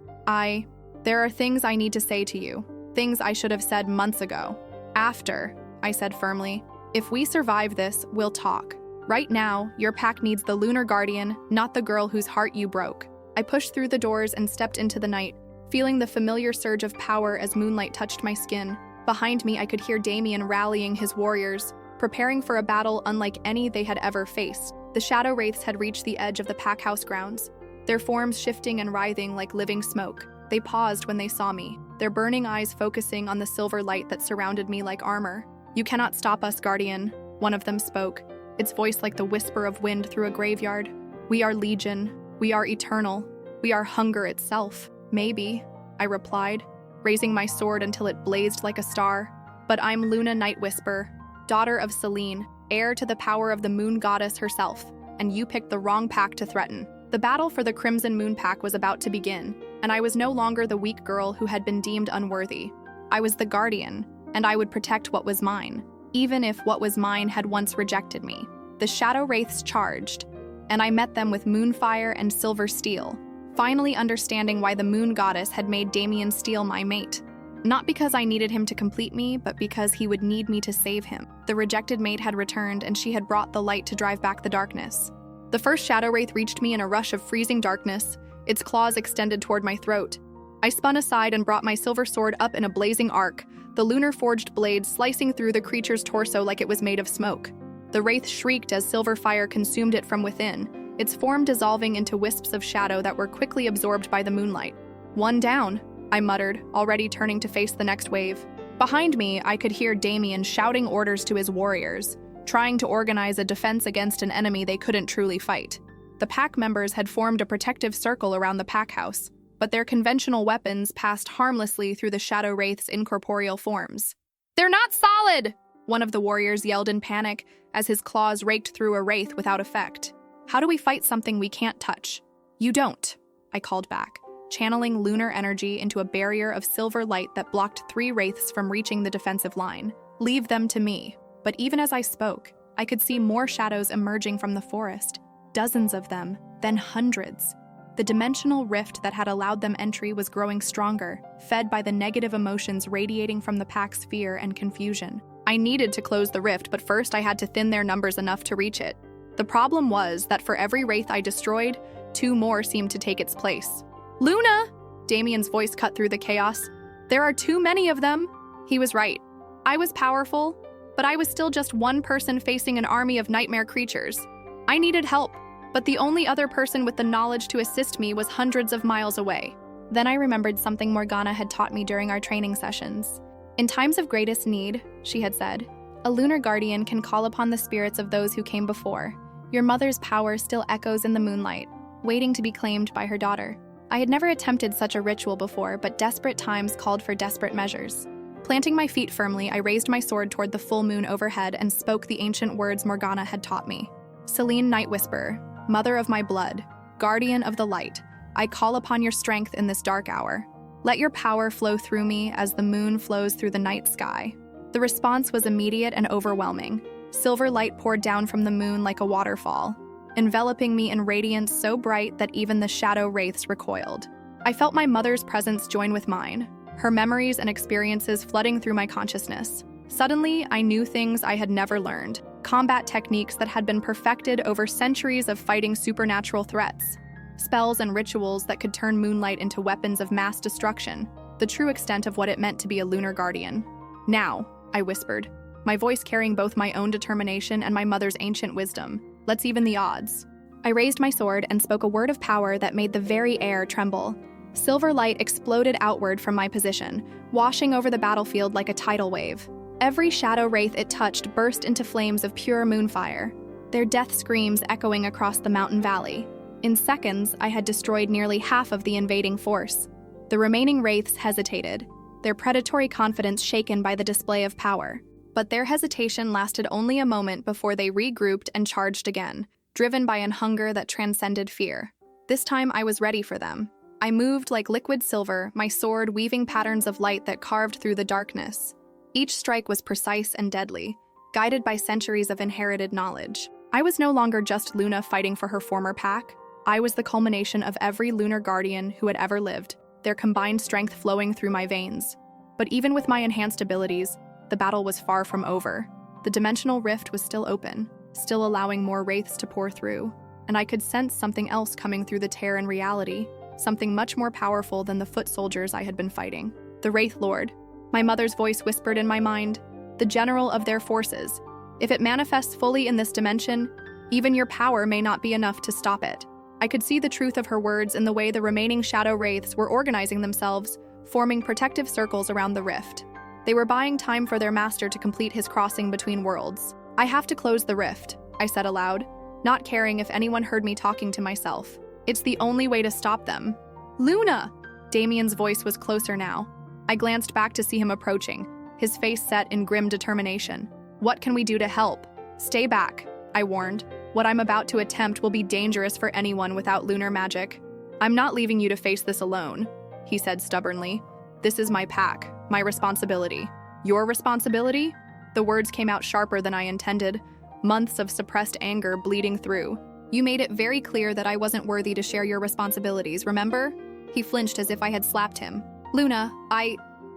[SPEAKER 1] There are things I need to say to you. Things I should have said months ago. After, I said firmly. If we survive this, we'll talk. Right now, your pack needs the Lunar Guardian, not the girl whose heart you broke. I pushed through the doors and stepped into the night, feeling the familiar surge of power as moonlight touched my skin. Behind me, I could hear Damien rallying his warriors, preparing for a battle unlike any they had ever faced. The shadow wraiths had reached the edge of the pack house grounds, their forms shifting and writhing like living smoke. They paused when they saw me, their burning eyes focusing on the silver light that surrounded me like armor. "You cannot stop us, Guardian," one of them spoke, its voice like the whisper of wind through a graveyard. "We are Legion. We are eternal. We are hunger itself." "Maybe," I replied, raising my sword until it blazed like a star. "But I'm Luna Night Whisper, daughter of Selene, heir to the power of the moon goddess herself, and you picked the wrong pack to threaten." The battle for the Crimson Moon Pack was about to begin, and I was no longer the weak girl who had been deemed unworthy. I was the Guardian, and I would protect what was mine, even if what was mine had once rejected me. The shadow wraiths charged, and I met them with moonfire and silver steel, finally understanding why the moon goddess had made Damien Steele my mate. Not because I needed him to complete me, but because he would need me to save him. The rejected mate had returned, and she had brought the light to drive back the darkness. The first shadow wraith reached me in a rush of freezing darkness, its claws extended toward my throat. I spun aside and brought my silver sword up in a blazing arc, the lunar-forged blade slicing through the creature's torso like it was made of smoke. The wraith shrieked as silver fire consumed it from within, its form dissolving into wisps of shadow that were quickly absorbed by the moonlight. "One down," I muttered, already turning to face the next wave. Behind me, I could hear Damien shouting orders to his warriors, trying to organize a defense against an enemy they couldn't truly fight. The pack members had formed a protective circle around the pack house, but their conventional weapons passed harmlessly through the shadow wraith's incorporeal forms. "They're not solid!" one of the warriors yelled in panic as his claws raked through a wraith without effect. "How do we fight something we can't touch?" "You don't," I called back, channeling lunar energy into a barrier of silver light that blocked 3 wraiths from reaching the defensive line. "Leave them to me." But even as I spoke, I could see more shadows emerging from the forest, dozens of them, then hundreds. The dimensional rift that had allowed them entry was growing stronger, fed by the negative emotions radiating from the pack's fear and confusion. I needed to close the rift, but first I had to thin their numbers enough to reach it. The problem was that for every wraith I destroyed, 2 more seemed to take its place. "Luna!" Damien's voice cut through the chaos. "There are too many of them." He was right. I was powerful, but I was still just one person facing an army of nightmare creatures. I needed help, but the only other person with the knowledge to assist me was hundreds of miles away. Then I remembered something Morgana had taught me during our training sessions. In times of greatest need, she had said, a lunar guardian can call upon the spirits of those who came before. Your mother's power still echoes in the moonlight, waiting to be claimed by her daughter. I had never attempted such a ritual before, but desperate times called for desperate measures. Planting my feet firmly, I raised my sword toward the full moon overhead and spoke the ancient words Morgana had taught me. Selene Night Whisperer, mother of my blood, guardian of the light, I call upon your strength in this dark hour. Let your power flow through me as the moon flows through the night sky. The response was immediate and overwhelming. Silver light poured down from the moon like a waterfall, enveloping me in radiance so bright that even the shadow wraiths recoiled. I felt my mother's presence join with mine, her memories and experiences flooding through my consciousness. Suddenly, I knew things I had never learned, combat techniques that had been perfected over centuries of fighting supernatural threats, spells and rituals that could turn moonlight into weapons of mass destruction, the true extent of what it meant to be a lunar guardian. Now, I whispered, my voice carrying both my own determination and my mother's ancient wisdom. Let's even the odds. I raised my sword and spoke a word of power that made the very air tremble. Silver light exploded outward from my position, washing over the battlefield like a tidal wave. Every shadow wraith it touched burst into flames of pure moonfire, their death screams echoing across the mountain valley. In seconds, I had destroyed nearly half of the invading force. The remaining wraiths hesitated, their predatory confidence shaken by the display of power. But their hesitation lasted only a moment before they regrouped and charged again, driven by an hunger that transcended fear. This time I was ready for them. I moved like liquid silver, my sword weaving patterns of light that carved through the darkness. Each strike was precise and deadly, guided by centuries of inherited knowledge. I was no longer just Luna fighting for her former pack. I was the culmination of every lunar guardian who had ever lived, their combined strength flowing through my veins. But even with my enhanced abilities, the battle was far from over. The dimensional rift was still open, still allowing more wraiths to pour through, and I could sense something else coming through the tear in reality, something much more powerful than the foot soldiers I had been fighting. The Wraith Lord. My mother's voice whispered in my mind, the general of their forces. If it manifests fully in this dimension, even your power may not be enough to stop it. I could see the truth of her words in the way the remaining shadow wraiths were organizing themselves, forming protective circles around the rift. They were buying time for their master to complete his crossing between worlds. I have to close the rift, I said aloud, not caring if anyone heard me talking to myself. It's the only way to stop them. Luna! Damien's voice was closer now. I glanced back to see him approaching, his face set in grim determination. What can we do to help? Stay back, I warned. What I'm about to attempt will be dangerous for anyone without lunar magic. I'm not leaving you to face this alone, he said stubbornly. This is my pack, my responsibility. Your responsibility? The words came out sharper than I intended, months of suppressed anger bleeding through. You made it very clear that I wasn't worthy to share your responsibilities, remember? He flinched as if I had slapped him. Luna,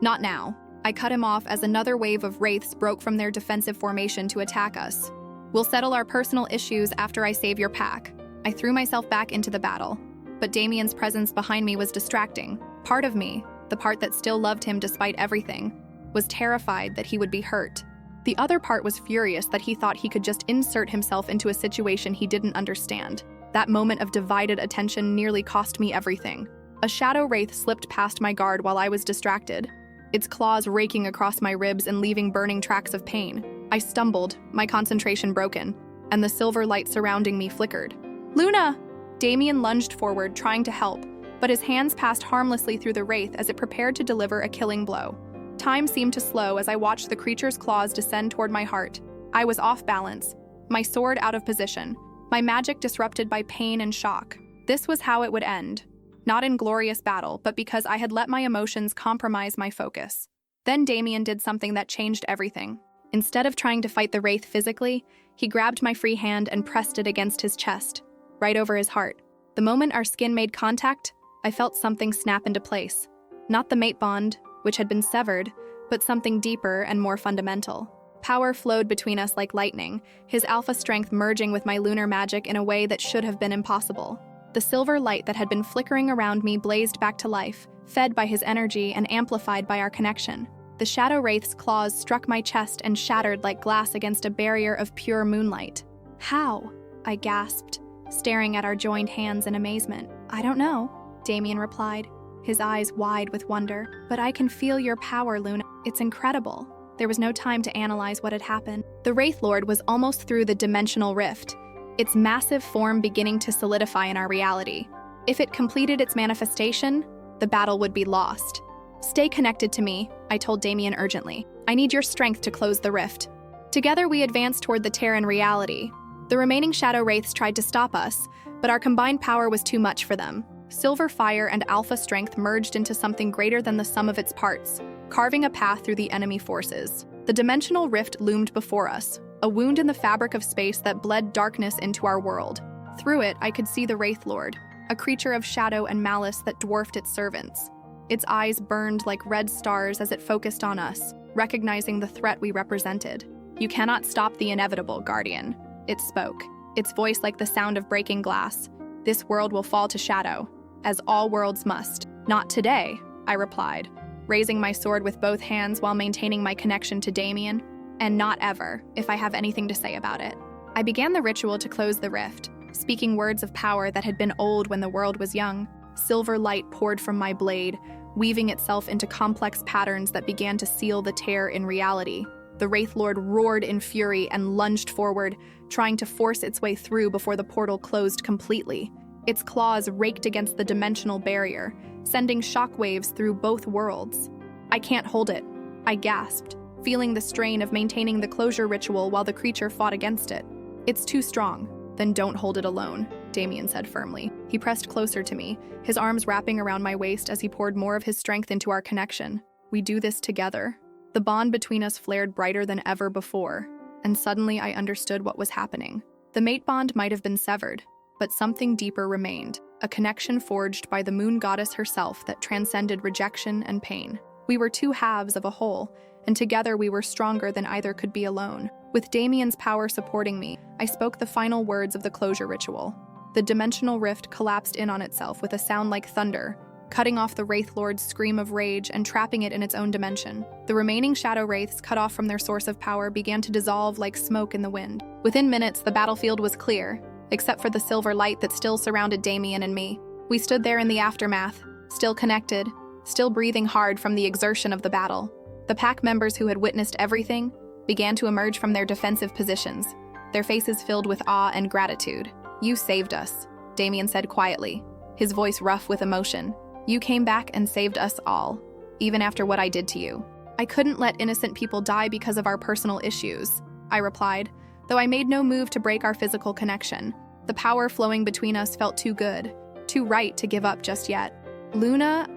[SPEAKER 1] Not now. I cut him off as another wave of wraiths broke from their defensive formation to attack us. We'll settle our personal issues after I save your pack. I threw myself back into the battle, but Damien's presence behind me was distracting. Part of me, the part that still loved him despite everything, was terrified that he would be hurt. The other part was furious that he thought he could just insert himself into a situation he didn't understand. That moment of divided attention nearly cost me everything. A shadow wraith slipped past my guard while I was distracted, its claws raking across my ribs and leaving burning tracks of pain. I stumbled, my concentration broken, and the silver light surrounding me flickered. Luna! Damien lunged forward, trying to help, but his hands passed harmlessly through the wraith as it prepared to deliver a killing blow. Time seemed to slow as I watched the creature's claws descend toward my heart. I was off balance, my sword out of position, my magic disrupted by pain and shock. This was how it would end. Not in glorious battle, but because I had let my emotions compromise my focus. Then Damien did something that changed everything. Instead of trying to fight the wraith physically, he grabbed my free hand and pressed it against his chest, right over his heart. The moment our skin made contact, I felt something snap into place. Not the mate bond, which had been severed, but something deeper and more fundamental. Power flowed between us like lightning, his alpha strength merging with my lunar magic in a way that should have been impossible. The silver light that had been flickering around me blazed back to life, fed by his energy and amplified by our connection. The shadow wraith's claws struck my chest and shattered like glass against a barrier of pure moonlight. How? I gasped, staring at our joined hands in amazement. I don't know, Damien replied. his eyes wide with wonder. "But I can feel your power, Luna. It's incredible." There was no time to analyze what had happened. The Wraith Lord was almost through the dimensional rift, its massive form beginning to solidify in our reality. If it completed its manifestation, the battle would be lost. "Stay connected to me," I told Damien urgently. "I need your strength to close the rift." Together we advanced toward the tear in reality. The remaining Shadow Wraiths tried to stop us, but our combined power was too much for them. Silver Fire and Alpha Strength merged into something greater than the sum of its parts, carving a path through the enemy forces. The dimensional rift loomed before us, a wound in the fabric of space that bled darkness into our world. Through it, I could see the Wraith Lord, a creature of shadow and malice that dwarfed its servants. Its eyes burned like red stars as it focused on us, recognizing the threat we represented. "You cannot stop the inevitable, Guardian," it spoke, its voice like the sound of breaking glass. "This world will fall to shadow, as all worlds must." "Not today," I replied, raising my sword with both hands while maintaining my connection to Damien. "And not ever, if I have anything to say about it." I began the ritual to close the rift, speaking words of power that had been old when the world was young. Silver light poured from my blade, weaving itself into complex patterns that began to seal the tear in reality. The Wraith Lord roared in fury and lunged forward, trying to force its way through before the portal closed completely. Its claws raked against the dimensional barrier, sending shockwaves through both worlds. "I can't hold it," I gasped, feeling the strain of maintaining the closure ritual while the creature fought against it. "It's too strong." "Then don't hold it alone," Damien said firmly. He pressed closer to me, his arms wrapping around my waist as he poured more of his strength into our connection. "We do this together." The bond between us flared brighter than ever before, and suddenly I understood what was happening. The mate bond might have been severed, but something deeper remained, a connection forged by the moon goddess herself that transcended rejection and pain. We were two halves of a whole, and together we were stronger than either could be alone. With Damien's power supporting me, I spoke the final words of the closure ritual. The dimensional rift collapsed in on itself with a sound like thunder, cutting off the Wraith Lord's scream of rage and trapping it in its own dimension. The remaining Shadow Wraiths, cut off from their source of power, began to dissolve like smoke in the wind. Within minutes, the battlefield was clear, except for the silver light that still surrounded Damien and me. We stood there in the aftermath, still connected, still breathing hard from the exertion of the battle. The pack members who had witnessed everything began to emerge from their defensive positions, their faces filled with awe and gratitude. "You saved us," Damien said quietly, his voice rough with emotion. "You came back and saved us all, even after what I did to you." "I couldn't let innocent people die because of our personal issues," I replied, though I made no move to break our physical connection. The power flowing between us felt too good, too right to give up just yet. "Luna,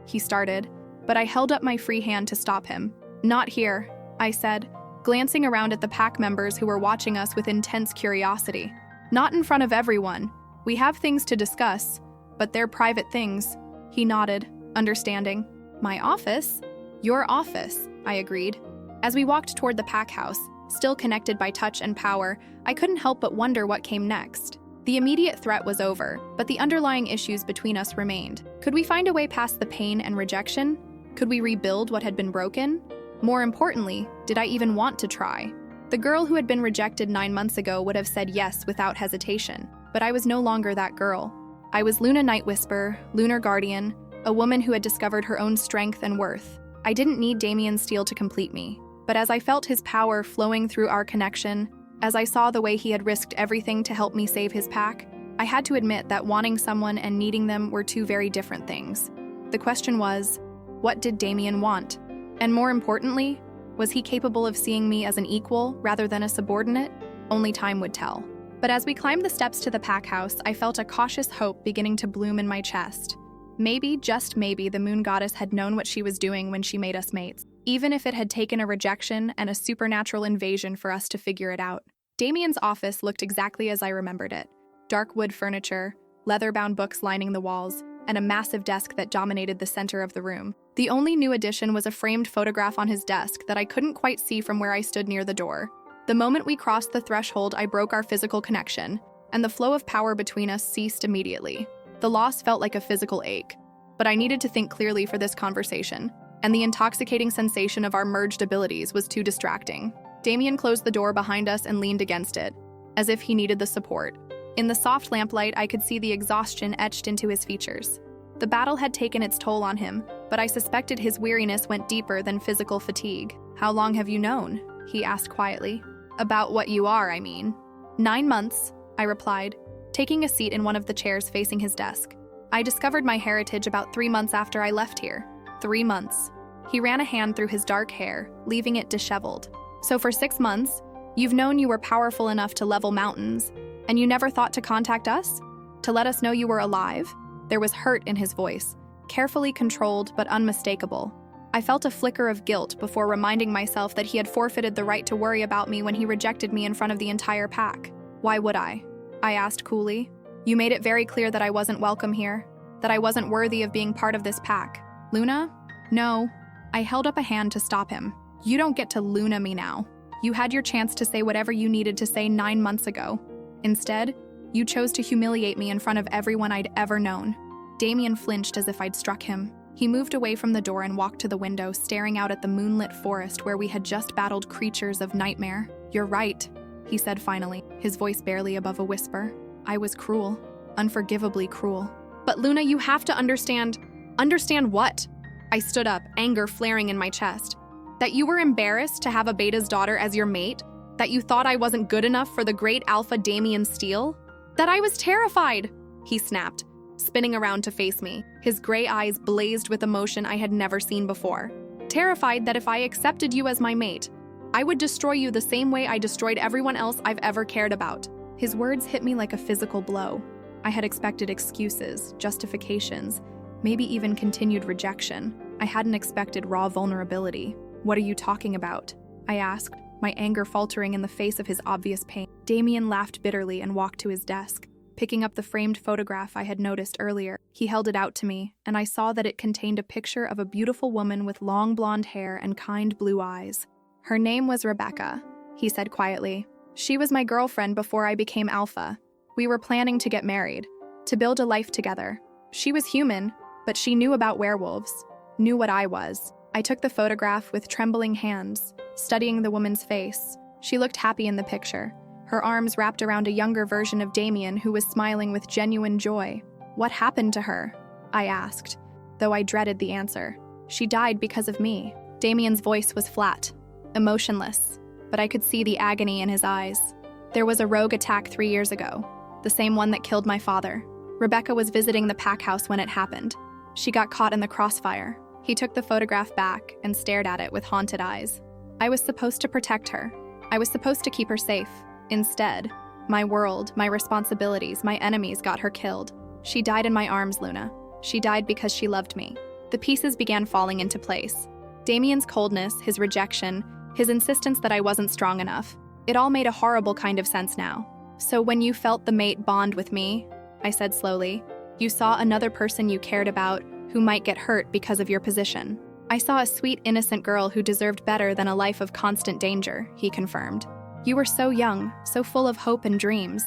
[SPEAKER 1] he started, but I held up my free hand to stop him. "Not here," I said, glancing around at the pack members who were watching us with intense curiosity. "Not in front of everyone. We have things to discuss, but they're private things." He nodded, understanding. "My office?" "Your office," I agreed. As we walked toward the pack house, still connected by touch and power, I couldn't help but wonder what came next. The immediate threat was over, but the underlying issues between us remained. Could we find a way past the pain and rejection? Could we rebuild what had been broken? More importantly, did I even want to try? The girl who had been rejected 9 months ago would have said yes without hesitation, but I was no longer that girl. I was Luna Nightwhisper, Lunar Guardian, a woman who had discovered her own strength and worth. I didn't need Damien Steele to complete me, but as I felt his power flowing through our connection, as I saw the way he had risked everything to help me save his pack, I had to admit that wanting someone and needing them were two very different things. The question was, what did Damien want? And more importantly, was he capable of seeing me as an equal rather than a subordinate? Only time would tell. But as we climbed the steps to the pack house, I felt a cautious hope beginning to bloom in my chest. Maybe, just maybe, the moon goddess had known what she was doing when she made us mates, even if it had taken a rejection and a supernatural invasion for us to figure it out. Damien's office looked exactly as I remembered it. Dark wood furniture, leather-bound books lining the walls, and a massive desk that dominated the center of the room. The only new addition was a framed photograph on his desk that I couldn't quite see from where I stood near the door. The moment we crossed the threshold, I broke our physical connection, and the flow of power between us ceased immediately. The loss felt like a physical ache, but I needed to think clearly for this conversation, and the intoxicating sensation of our merged abilities was too distracting. Damien closed the door behind us and leaned against it, as if he needed the support. In the soft lamplight, I could see the exhaustion etched into his features. The battle had taken its toll on him, but I suspected his weariness went deeper than physical fatigue. "How long have you known?" he asked quietly. "About what you are, I mean." 9 months, I replied, taking a seat in one of the chairs facing his desk. "I discovered my heritage about 3 months after I left here." 3 months. He ran a hand through his dark hair, leaving it disheveled. "So for 6 months, you've known you were powerful enough to level mountains, and you never thought to contact us? To let us know you were alive?" There was hurt in his voice, carefully controlled but unmistakable. I felt a flicker of guilt before reminding myself that he had forfeited the right to worry about me when he rejected me in front of the entire pack. "Why would I?" I asked coolly. "You made it very clear that I wasn't welcome here, that I wasn't worthy of being part of this pack." "Luna?" "No." I held up a hand to stop him. "You don't get to Luna me now. You had your chance to say whatever you needed to say 9 months ago. Instead, you chose to humiliate me in front of everyone I'd ever known." Damien flinched as if I'd struck him. He moved away from the door and walked to the window, staring out at the moonlit forest where we had just battled creatures of nightmare. "You're right," he said finally, his voice barely above a whisper. "I was cruel. Unforgivably cruel. But Luna, you have to understand." "Understand what?" I stood up, anger flaring in my chest. "That you were embarrassed to have a beta's daughter as your mate? That you thought I wasn't good enough for the great Alpha Damien Steele? That I was terrified," he snapped, spinning around to face me. His gray eyes blazed with emotion I had never seen before. "Terrified that if I accepted you as my mate, I would destroy you the same way I destroyed everyone else I've ever cared about." His words hit me like a physical blow. I had expected excuses, justifications, maybe even continued rejection. I hadn't expected raw vulnerability. "What are you talking about?" I asked, my anger faltering in the face of his obvious pain. Damien laughed bitterly and walked to his desk. Picking up the framed photograph I had noticed earlier, he held it out to me, and I saw that it contained a picture of a beautiful woman with long blonde hair and kind blue eyes. "Her name was Rebecca," he said quietly. "She was my girlfriend before I became Alpha. We were planning to get married, to build a life together. She was human, but she knew about werewolves, knew what I was." I took the photograph with trembling hands, studying the woman's face. She looked happy in the picture, her arms wrapped around a younger version of Damien who was smiling with genuine joy. "What happened to her?" I asked, though I dreaded the answer. "She died because of me." Damien's voice was flat, emotionless, but I could see the agony in his eyes. "There was a rogue attack 3 years ago, the same one that killed my father. Rebecca was visiting the pack house when it happened. She got caught in the crossfire." He took the photograph back and stared at it with haunted eyes. "I was supposed to protect her. I was supposed to keep her safe. Instead, my world, my responsibilities, my enemies got her killed. She died in my arms, Luna. She died because she loved me." The pieces began falling into place. Damien's coldness, his rejection, his insistence that I wasn't strong enough. It all made a horrible kind of sense now. "So when you felt the mate bond with me," I said slowly, "you saw another person you cared about who might get hurt because of your position." "I saw a sweet, innocent girl who deserved better than a life of constant danger," he confirmed. "You were so young, so full of hope and dreams.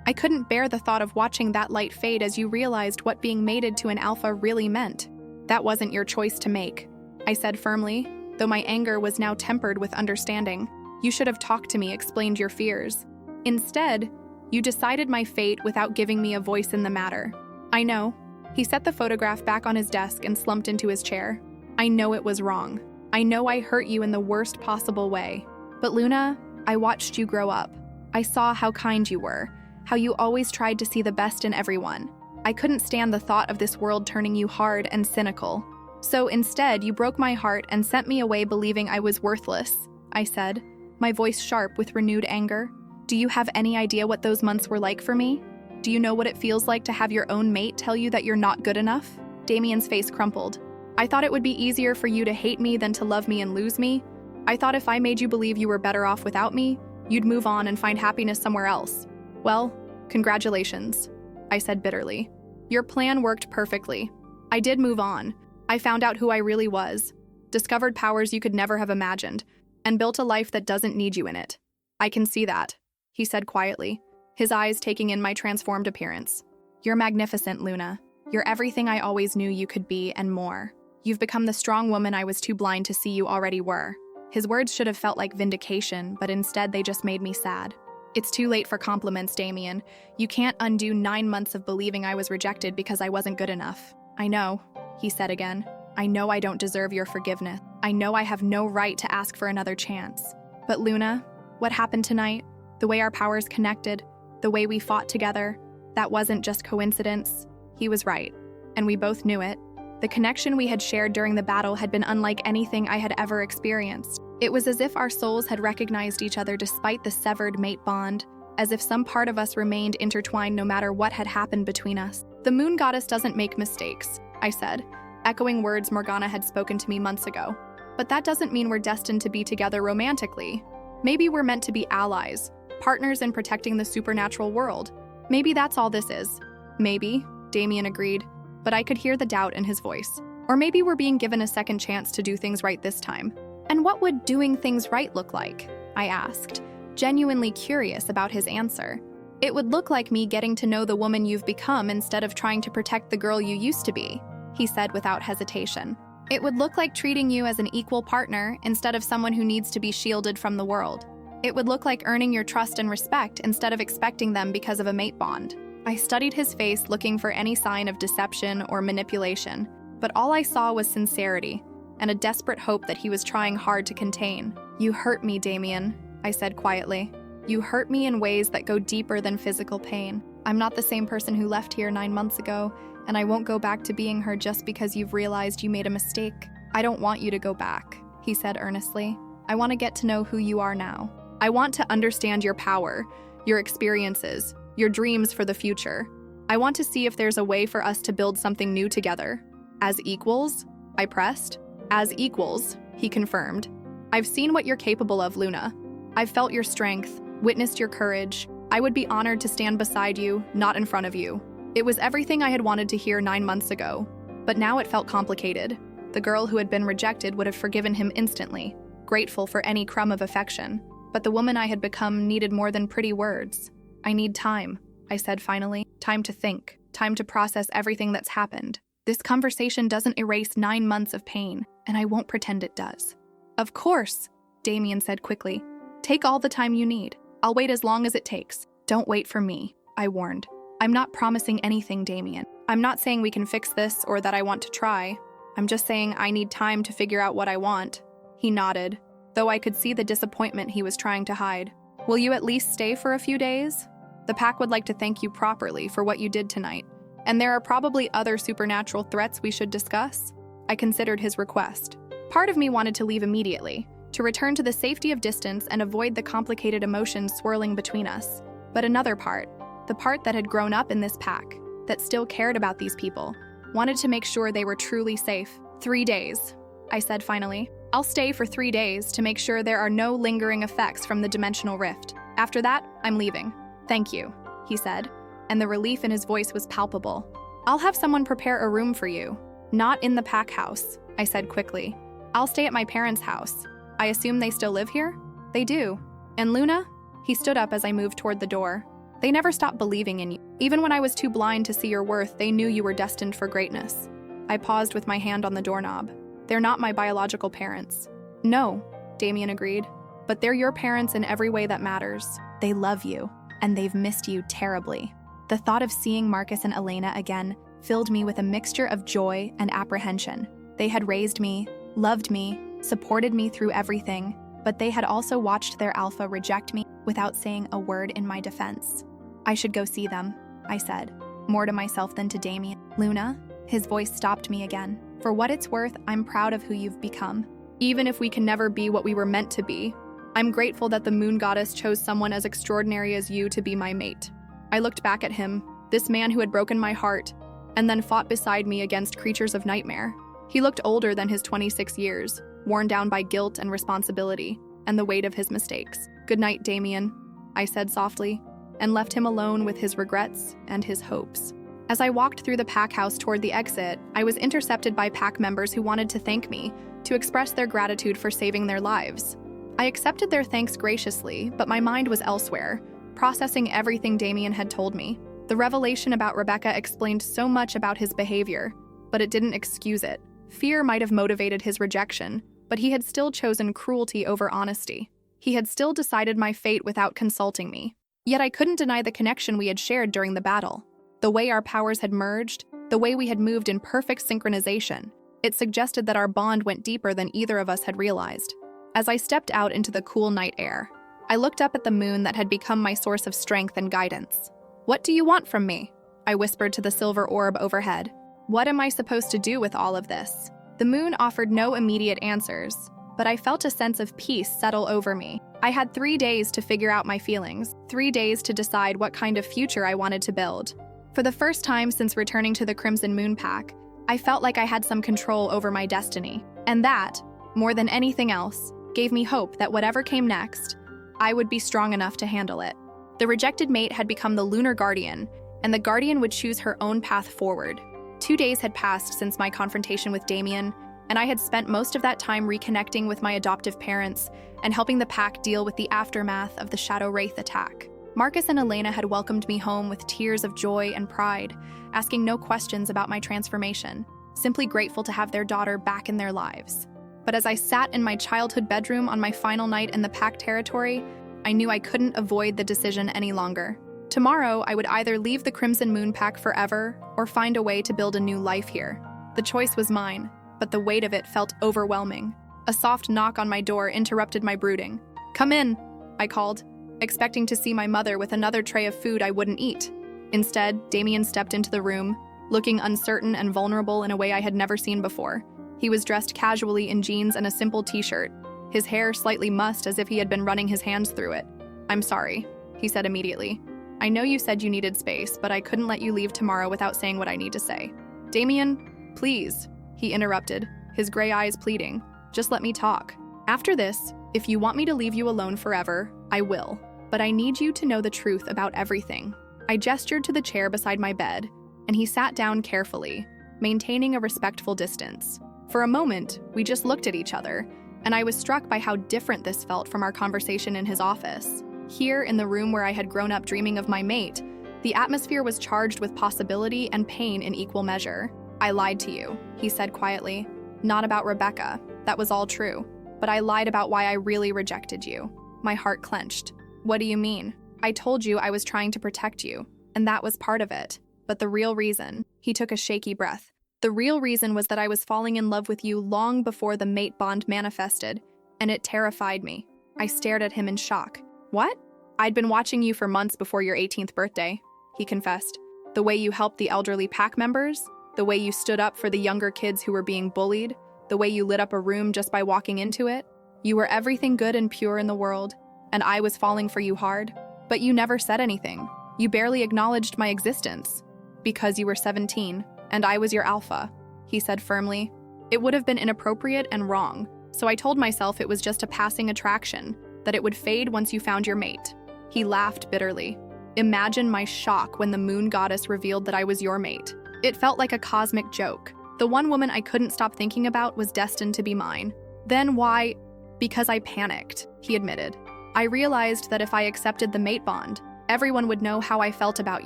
[SPEAKER 1] I couldn't bear the thought of watching that light fade as you realized what being mated to an alpha really meant. That wasn't your choice to make," I said firmly, though my anger was now tempered with understanding. "You should have talked to me, explained your fears. Instead, you decided my fate without giving me a voice in the matter." "I know." He set the photograph back on his desk and slumped into his chair. "I know it was wrong. I know I hurt you in the worst possible way. But Luna, I watched you grow up. I saw how kind you were, how you always tried to see the best in everyone. I couldn't stand the thought of this world turning you hard and cynical. So instead, you broke my heart and sent me away believing I was worthless," I said, my voice sharp with renewed anger. "Do you have any idea what those months were like for me? Do you know what it feels like to have your own mate tell you that you're not good enough?" Damien's face crumpled. "I thought it would be easier for you to hate me than to love me and lose me. I thought if I made you believe you were better off without me, you'd move on and find happiness somewhere else. Well, congratulations," I said bitterly. "Your plan worked perfectly. I did move on. I found out who I really was, discovered powers you could never have imagined, and built a life that doesn't need you in it. I can see that," he said quietly, his eyes taking in my transformed appearance. "You're magnificent, Luna. You're everything I always knew you could be and more. You've become the strong woman I was too blind to see you already were." His words should have felt like vindication, but instead they just made me sad. "It's too late for compliments, Damien. You can't undo 9 months of believing I was rejected because I wasn't good enough. I know, he said again. I know I don't deserve your forgiveness. I know I have no right to ask for another chance. But Luna, what happened tonight, the way our powers connected, the way we fought together, that wasn't just coincidence. He was right, and we both knew it. The connection we had shared during the battle had been unlike anything I had ever experienced. It was as if our souls had recognized each other despite the severed mate bond, as if some part of us remained intertwined no matter what had happened between us. The moon goddess doesn't make mistakes, I said, echoing words Morgana had spoken to me months ago. But that doesn't mean we're destined to be together romantically. Maybe we're meant to be allies, partners in protecting the supernatural world. Maybe that's all this is. Maybe, Damien agreed, but I could hear the doubt in his voice. Or maybe we're being given a second chance to do things right this time. And what would doing things right look like? I asked, genuinely curious about his answer. It would look like me getting to know the woman you've become instead of trying to protect the girl you used to be, he said without hesitation. It would look like treating you as an equal partner instead of someone who needs to be shielded from the world. It would look like earning your trust and respect instead of expecting them because of a mate bond. I studied his face, looking for any sign of deception or manipulation, but all I saw was sincerity and a desperate hope that he was trying hard to contain. You hurt me, Damien, I said quietly. You hurt me in ways that go deeper than physical pain. I'm not the same person who left here 9 months ago, and I won't go back to being her just because you've realized you made a mistake. I don't want you to go back, he said earnestly. I want to get to know who you are now. I want to understand your power, your experiences, your dreams for the future. I want to see if there's a way for us to build something new together. As equals? I pressed. As equals, he confirmed. I've seen what you're capable of, Luna. I've felt your strength, witnessed your courage. I would be honored to stand beside you, not in front of you. It was everything I had wanted to hear 9 months ago, but now it felt complicated. The girl who had been rejected would have forgiven him instantly, grateful for any crumb of affection. But the woman I had become needed more than pretty words. I need time, I said finally. Time to think, time to process everything that's happened. This conversation doesn't erase 9 months of pain, and I won't pretend it does. Of course, Damien said quickly. Take all the time you need. I'll wait as long as it takes. Don't wait for me, I warned. I'm not promising anything, Damien. I'm not saying we can fix this or that I want to try. I'm just saying I need time to figure out what I want. He nodded, though I could see the disappointment he was trying to hide. Will you at least stay for a few days? The pack would like to thank you properly for what you did tonight, and there are probably other supernatural threats we should discuss. I considered his request. Part of me wanted to leave immediately, to return to the safety of distance and avoid the complicated emotions swirling between us. But another part, the part that had grown up in this pack, that still cared about these people, wanted to make sure they were truly safe. 3 days, I said finally. I'll stay for 3 days to make sure there are no lingering effects from the dimensional rift. After that, I'm leaving. Thank you, he said, and the relief in his voice was palpable. I'll have someone prepare a room for you. Not in the pack house, I said quickly. I'll stay at my parents' house. I assume they still live here? They do. And Luna? He stood up as I moved toward the door. They never stopped believing in you. Even when I was too blind to see your worth, they knew you were destined for greatness. I paused with my hand on the doorknob. They're not my biological parents. No, Damien agreed. But they're your parents in every way that matters. They love you, and they've missed you terribly. The thought of seeing Marcus and Elena again filled me with a mixture of joy and apprehension. They had raised me, loved me, supported me through everything, but they had also watched their alpha reject me without saying a word in my defense. I should go see them, I said, more to myself than to Damien. Luna? His voice stopped me again. For what it's worth, I'm proud of who you've become. Even if we can never be what we were meant to be, I'm grateful that the moon goddess chose someone as extraordinary as you to be my mate. I looked back at him, this man who had broken my heart, and then fought beside me against creatures of nightmare. He looked older than his 26 years, worn down by guilt and responsibility, and the weight of his mistakes. Good night, Damien, I said softly, and left him alone with his regrets and his hopes. As I walked through the pack house toward the exit, I was intercepted by pack members who wanted to thank me, to express their gratitude for saving their lives. I accepted their thanks graciously, but my mind was elsewhere, processing everything Damien had told me. The revelation about Rebecca explained so much about his behavior, but it didn't excuse it. Fear might have motivated his rejection, but he had still chosen cruelty over honesty. He had still decided my fate without consulting me. Yet I couldn't deny the connection we had shared during the battle. The way our powers had merged, the way we had moved in perfect synchronization, it suggested that our bond went deeper than either of us had realized. As I stepped out into the cool night air, I looked up at the moon that had become my source of strength and guidance. "What do you want from me?" I whispered to the silver orb overhead. "What am I supposed to do with all of this?" The moon offered no immediate answers, but I felt a sense of peace settle over me. I had 3 days to figure out my feelings, 3 days to decide what kind of future I wanted to build. For the first time since returning to the Crimson Moon Pack, I felt like I had some control over my destiny. And that, more than anything else, gave me hope that whatever came next, I would be strong enough to handle it. The rejected mate had become the Lunar Guardian, and the Guardian would choose her own path forward. 2 days had passed since my confrontation with Damien, and I had spent most of that time reconnecting with my adoptive parents and helping the pack deal with the aftermath of the Shadow Wraith attack. Marcus and Elena had welcomed me home with tears of joy and pride, asking no questions about my transformation, simply grateful to have their daughter back in their lives. But as I sat in my childhood bedroom on my final night in the pack territory, I knew I couldn't avoid the decision any longer. Tomorrow, I would either leave the Crimson Moon Pack forever or find a way to build a new life here. The choice was mine, but the weight of it felt overwhelming. A soft knock on my door interrupted my brooding. "Come in," I called, expecting to see my mother with another tray of food I wouldn't eat. Instead, Damien stepped into the room, looking uncertain and vulnerable in a way I had never seen before. He was dressed casually in jeans and a simple t-shirt, his hair slightly mussed as if he had been running his hands through it. "I'm sorry," he said immediately. "I know you said you needed space, but I couldn't let you leave tomorrow without saying what I need to say." "Damien, please," he interrupted, his gray eyes pleading. "Just let me talk. After this, if you want me to leave you alone forever, I will. But I need you to know the truth about everything." I gestured to the chair beside my bed, and he sat down carefully, maintaining a respectful distance. For a moment, we just looked at each other, and I was struck by how different this felt from our conversation in his office. Here, in the room where I had grown up dreaming of my mate, the atmosphere was charged with possibility and pain in equal measure. "I lied to you," he said quietly. "Not about Rebecca. That was all true. But I lied about why I really rejected you." My heart clenched. "What do you mean?" "I told you I was trying to protect you, and that was part of it. But the real reason," he took a shaky breath, "the real reason was that I was falling in love with you long before the mate bond manifested, and it terrified me." I stared at him in shock. "What?" "I'd been watching you for months before your 18th birthday, he confessed. "The way you helped the elderly pack members, the way you stood up for the younger kids who were being bullied, the way you lit up a room just by walking into it. You were everything good and pure in the world, and I was falling for you hard. But you never said anything. You barely acknowledged my existence. Because you were 17, and I was your alpha," he said firmly. "It would have been inappropriate and wrong, so I told myself it was just a passing attraction, that it would fade once you found your mate." He laughed bitterly. "Imagine my shock when the moon goddess revealed that I was your mate. It felt like a cosmic joke. The one woman I couldn't stop thinking about was destined to be mine. Then why? Because I panicked," he admitted. "I realized that if I accepted the mate bond, everyone would know how I felt about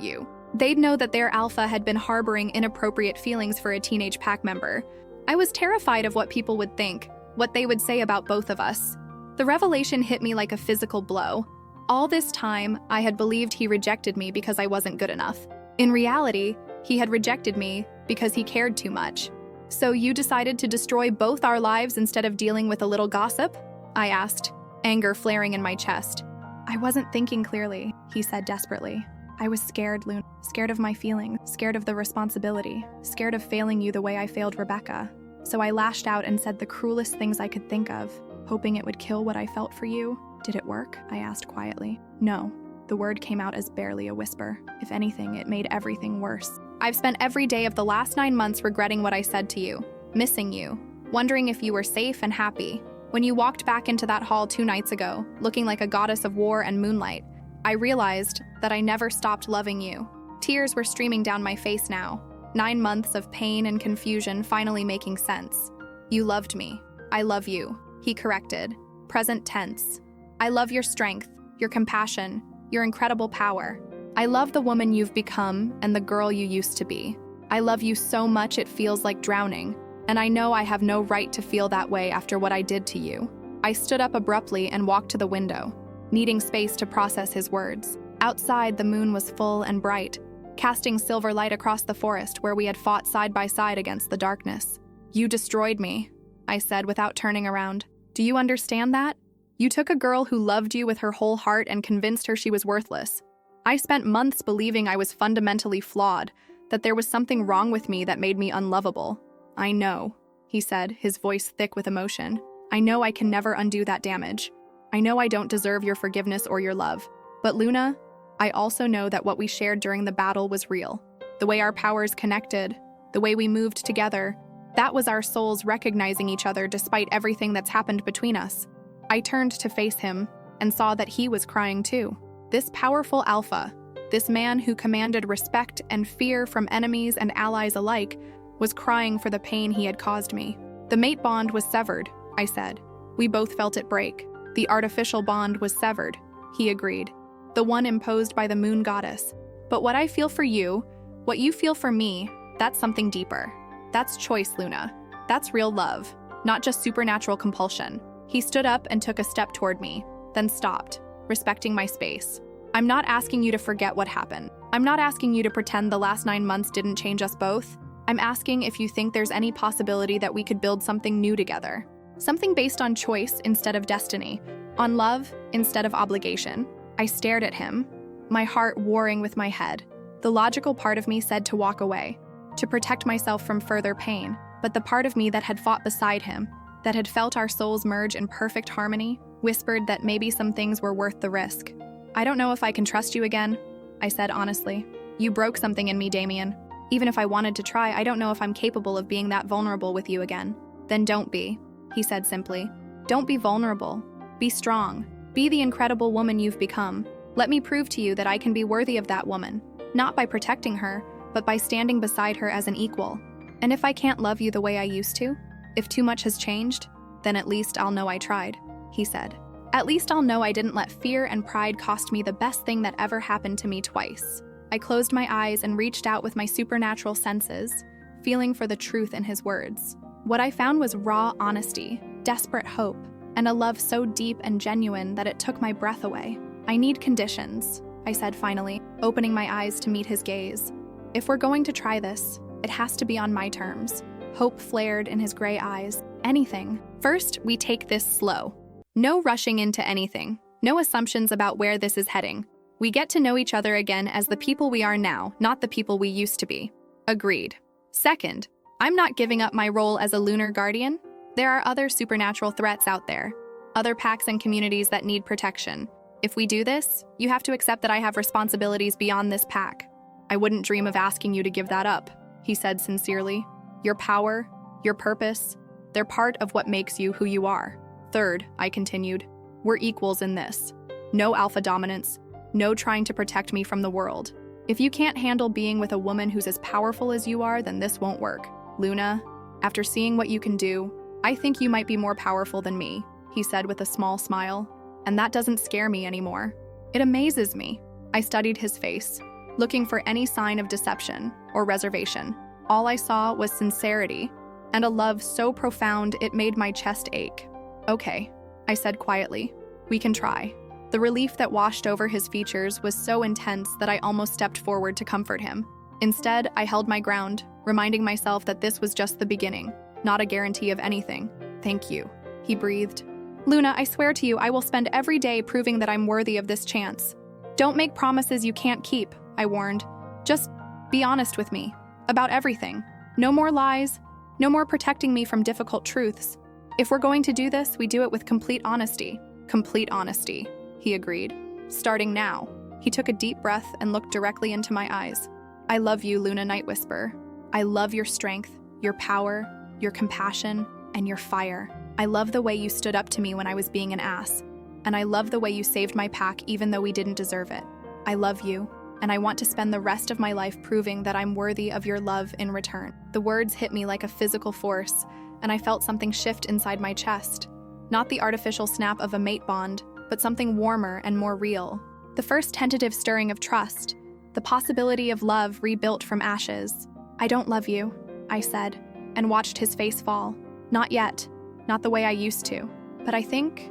[SPEAKER 1] you. They'd know that their alpha had been harboring inappropriate feelings for a teenage pack member. I was terrified of what people would think, what they would say about both of us. The revelation hit me like a physical blow. All this time, I had believed he rejected me because I wasn't good enough. In reality, he had rejected me because he cared too much." "So you decided to destroy both our lives instead of dealing with a little gossip?" I asked, anger flaring in my chest. "I wasn't thinking clearly," he said desperately. "I was scared, Luna. Scared of my feelings, scared of the responsibility, scared of failing you the way I failed Rebecca. So I lashed out and said the cruelest things I could think of, hoping it would kill what I felt for you." "Did it work?" I asked quietly. "No." The word came out as barely a whisper. If anything, it made everything worse. "I've spent every day of the last 9 months regretting what I said to you, missing you, wondering if you were safe and happy. When you walked back into that hall 2 nights ago, looking like a goddess of war and moonlight, I realized that I never stopped loving you." Tears were streaming down my face now. 9 months of pain and confusion finally making sense. "You loved me. I love you," he corrected, present tense. "I love your strength, your compassion, your incredible power. I love the woman you've become and the girl you used to be. I love you so much it feels like drowning, and I know I have no right to feel that way after what I did to you." I stood up abruptly and walked to the window, needing space to process his words. Outside, the moon was full and bright, casting silver light across the forest where we had fought side by side against the darkness. "You destroyed me," I said without turning around. "Do you understand that? You took a girl who loved you with her whole heart and convinced her she was worthless. I spent months believing I was fundamentally flawed, that there was something wrong with me that made me unlovable. I know," he said, his voice thick with emotion. "I know I can never undo that damage. I know I don't deserve your forgiveness or your love. But Luna, I also know that what we shared during the battle was real. The way our powers connected, the way we moved together, that was our souls recognizing each other despite everything that's happened between us." I turned to face him and saw that he was crying too. This powerful alpha, this man who commanded respect and fear from enemies and allies alike, was crying for the pain he had caused me. "The mate bond was severed," I said. We both felt it break. "The artificial bond was severed," he agreed. "The one imposed by the moon goddess. But what I feel for you, what you feel for me, that's something deeper. That's choice, Luna. That's real love, not just supernatural compulsion." He stood up and took a step toward me, then stopped, respecting my space. "I'm not asking you to forget what happened. I'm not asking you to pretend the last 9 months didn't change us both. I'm asking if you think there's any possibility that we could build something new together. Something based on choice instead of destiny, on love instead of obligation." I stared at him, my heart warring with my head. The logical part of me said to walk away, to protect myself from further pain, but the part of me that had fought beside him, that had felt our souls merge in perfect harmony, whispered that maybe some things were worth the risk. "I don't know if I can trust you again," I said honestly. "You broke something in me, Damien. Even if I wanted to try, I don't know if I'm capable of being that vulnerable with you again." "Then don't be," he said simply. "Don't be vulnerable. Be strong. Be the incredible woman you've become. Let me prove to you that I can be worthy of that woman, not by protecting her, but by standing beside her as an equal. And if I can't love you the way I used to, if too much has changed, then at least I'll know I tried," he said. "At least I'll know I didn't let fear and pride cost me the best thing that ever happened to me twice." I closed my eyes and reached out with my supernatural senses, feeling for the truth in his words. What I found was raw honesty, desperate hope, and a love so deep and genuine that it took my breath away. "I need conditions," I said finally, opening my eyes to meet his gaze. "If we're going to try this, it has to be on my terms." Hope flared in his gray eyes. "Anything. First, we take this slow. No rushing into anything. No assumptions about where this is heading. We get to know each other again as the people we are now, not the people we used to be." Agreed. "Second, I'm not giving up my role as a Lunar Guardian. There are other supernatural threats out there, other packs and communities that need protection. If we do this, you have to accept that I have responsibilities beyond this pack." "I wouldn't dream of asking you to give that up," he said sincerely. "Your power, your purpose, they're part of what makes you who you are." "Third," I continued, "we're equals in this. No alpha dominance, no trying to protect me from the world. If you can't handle being with a woman who's as powerful as you are, then this won't work. Luna, after seeing what you can do, I think you might be more powerful than me," he said with a small smile. "And that doesn't scare me anymore. It amazes me." I studied his face, looking for any sign of deception or reservation. All I saw was sincerity and a love so profound it made my chest ache. "Okay," I said quietly. "We can try." The relief that washed over his features was so intense that I almost stepped forward to comfort him. Instead, I held my ground, reminding myself that this was just the beginning, not a guarantee of anything. "Thank you," he breathed. "Luna, I swear to you, I will spend every day proving that I'm worthy of this chance. Don't make promises you can't keep," I warned. "Just be honest with me. About everything. No more lies. No more protecting me from difficult truths. If we're going to do this, we do it with complete honesty." "Complete honesty," he agreed. "Starting now." He took a deep breath and looked directly into my eyes. "I love you, Luna Night Whisper. I love your strength, your power, your compassion, and your fire. I love the way you stood up to me when I was being an ass. And I love the way you saved my pack even though we didn't deserve it. I love you, and I want to spend the rest of my life proving that I'm worthy of your love in return." The words hit me like a physical force, and I felt something shift inside my chest. Not the artificial snap of a mate bond, but something warmer and more real. The first tentative stirring of trust, the possibility of love rebuilt from ashes. "I don't love you," I said, and watched his face fall. "Not yet, not the way I used to. But I think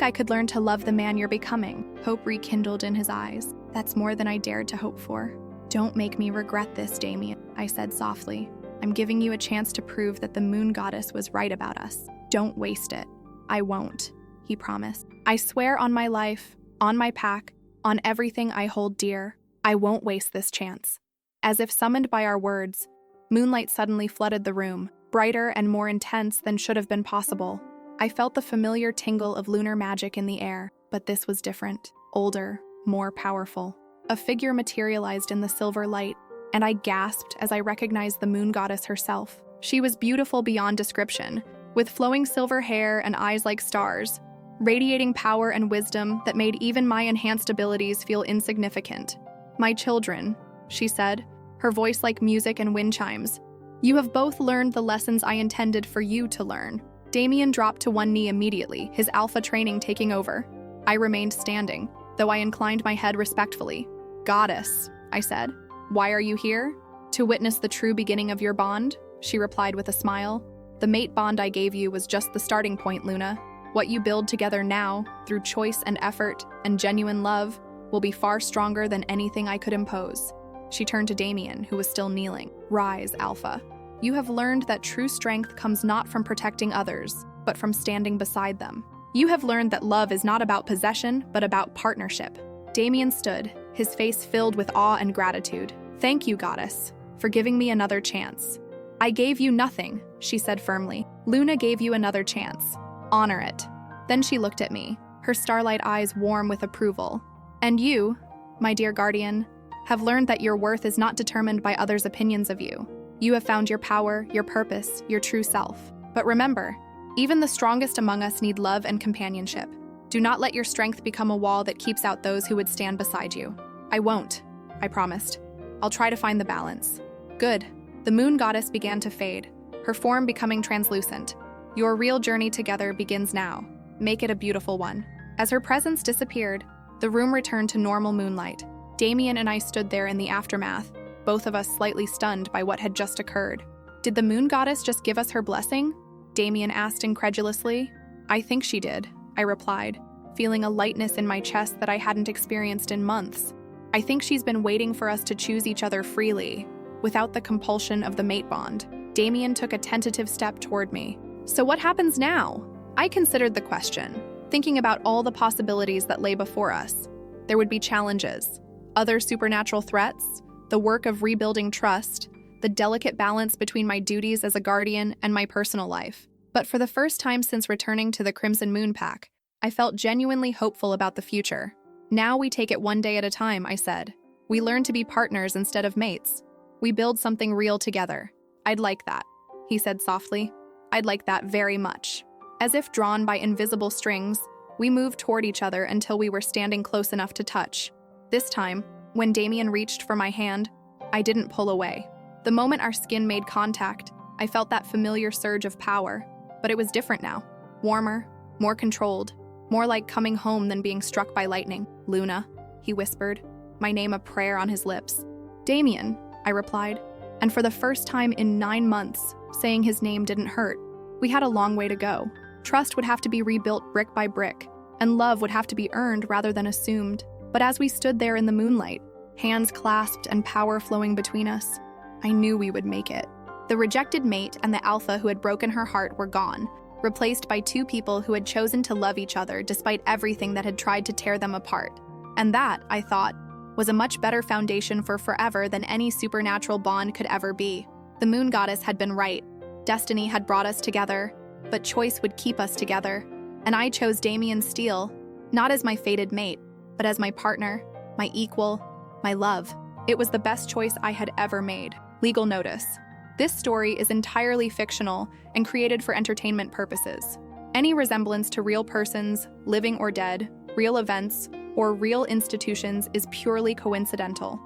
[SPEAKER 1] I could learn to love the man you're becoming." Hope rekindled in his eyes. "That's more than I dared to hope for." Don't make me regret this, Damien, I said softly. I'm giving you a chance to prove that the moon goddess was right about us. Don't waste it. I won't, he promised. I swear on my life, on my pack, on everything I hold dear, I won't waste this chance. As if summoned by our words, moonlight suddenly flooded the room, brighter and more intense than should have been possible. I felt the familiar tingle of lunar magic in the air, but this was different, older, more powerful. A figure materialized in the silver light, and I gasped as I recognized the moon goddess herself. She was beautiful beyond description, with flowing silver hair and eyes like stars, radiating power and wisdom that made even my enhanced abilities feel insignificant. My children, she said, her voice like music and wind chimes. You have both learned the lessons I intended for you to learn. Damien dropped to one knee immediately, his alpha training taking over. I remained standing, though I inclined my head respectfully. Goddess, I said, why are you here? To witness the true beginning of your bond, she replied with a smile. The mate bond I gave you was just the starting point, Luna. What you build together now, through choice and effort and genuine love, will be far stronger than anything I could impose. She turned to Damien, who was still kneeling. Rise, Alpha. You have learned that true strength comes not from protecting others, but from standing beside them. You have learned that love is not about possession, but about partnership. Damien stood, his face filled with awe and gratitude. Thank you, goddess, for giving me another chance. I gave you nothing, she said firmly. Luna gave you another chance. Honor it. Then she looked at me, her starlight eyes warm with approval. And you, my dear guardian, have learned that your worth is not determined by others' opinions of you. You have found your power, your purpose, your true self. But remember, even the strongest among us need love and companionship. Do not let your strength become a wall that keeps out those who would stand beside you. I won't, I promised. I'll try to find the balance. Good. The moon goddess began to fade, her form becoming translucent. Your real journey together begins now. Make it a beautiful one. As her presence disappeared, the room returned to normal moonlight. Damien and I stood there in the aftermath, both of us slightly stunned by what had just occurred. Did the moon goddess just give us her blessing? Damien asked incredulously. I think she did, I replied, feeling a lightness in my chest that I hadn't experienced in months. I think she's been waiting for us to choose each other freely, without the compulsion of the mate bond. Damien took a tentative step toward me. So what happens now? I considered the question, thinking about all the possibilities that lay before us. There would be challenges, other supernatural threats, the work of rebuilding trust, the delicate balance between my duties as a guardian and my personal life. But for the first time since returning to the Crimson Moon Pack, I felt genuinely hopeful about the future. Now we take it one day at a time, I said. We learn to be partners instead of mates. We build something real together. I'd like that, he said softly. I'd like that very much. As if drawn by invisible strings, we moved toward each other until we were standing close enough to touch. This time, when Damien reached for my hand, I didn't pull away. The moment our skin made contact, I felt that familiar surge of power, but it was different now. Warmer, more controlled, more like coming home than being struck by lightning. Luna, he whispered, my name a prayer on his lips. Damien, I replied, and for the first time in 9 months, saying his name didn't hurt. We had a long way to go. Trust would have to be rebuilt brick by brick, and love would have to be earned rather than assumed. But as we stood there in the moonlight, hands clasped and power flowing between us, I knew we would make it. The rejected mate and the alpha who had broken her heart were gone, replaced by 2 people who had chosen to love each other despite everything that had tried to tear them apart. And that, I thought, was a much better foundation for forever than any supernatural bond could ever be. The moon goddess had been right. Destiny had brought us together, but choice would keep us together. And I chose Damien Steele, not as my fated mate, but as my partner, my equal, my love. It was the best choice I had ever made. Legal notice. This story is entirely fictional and created for entertainment purposes. Any resemblance to real persons, living or dead, real events, or real institutions is purely coincidental.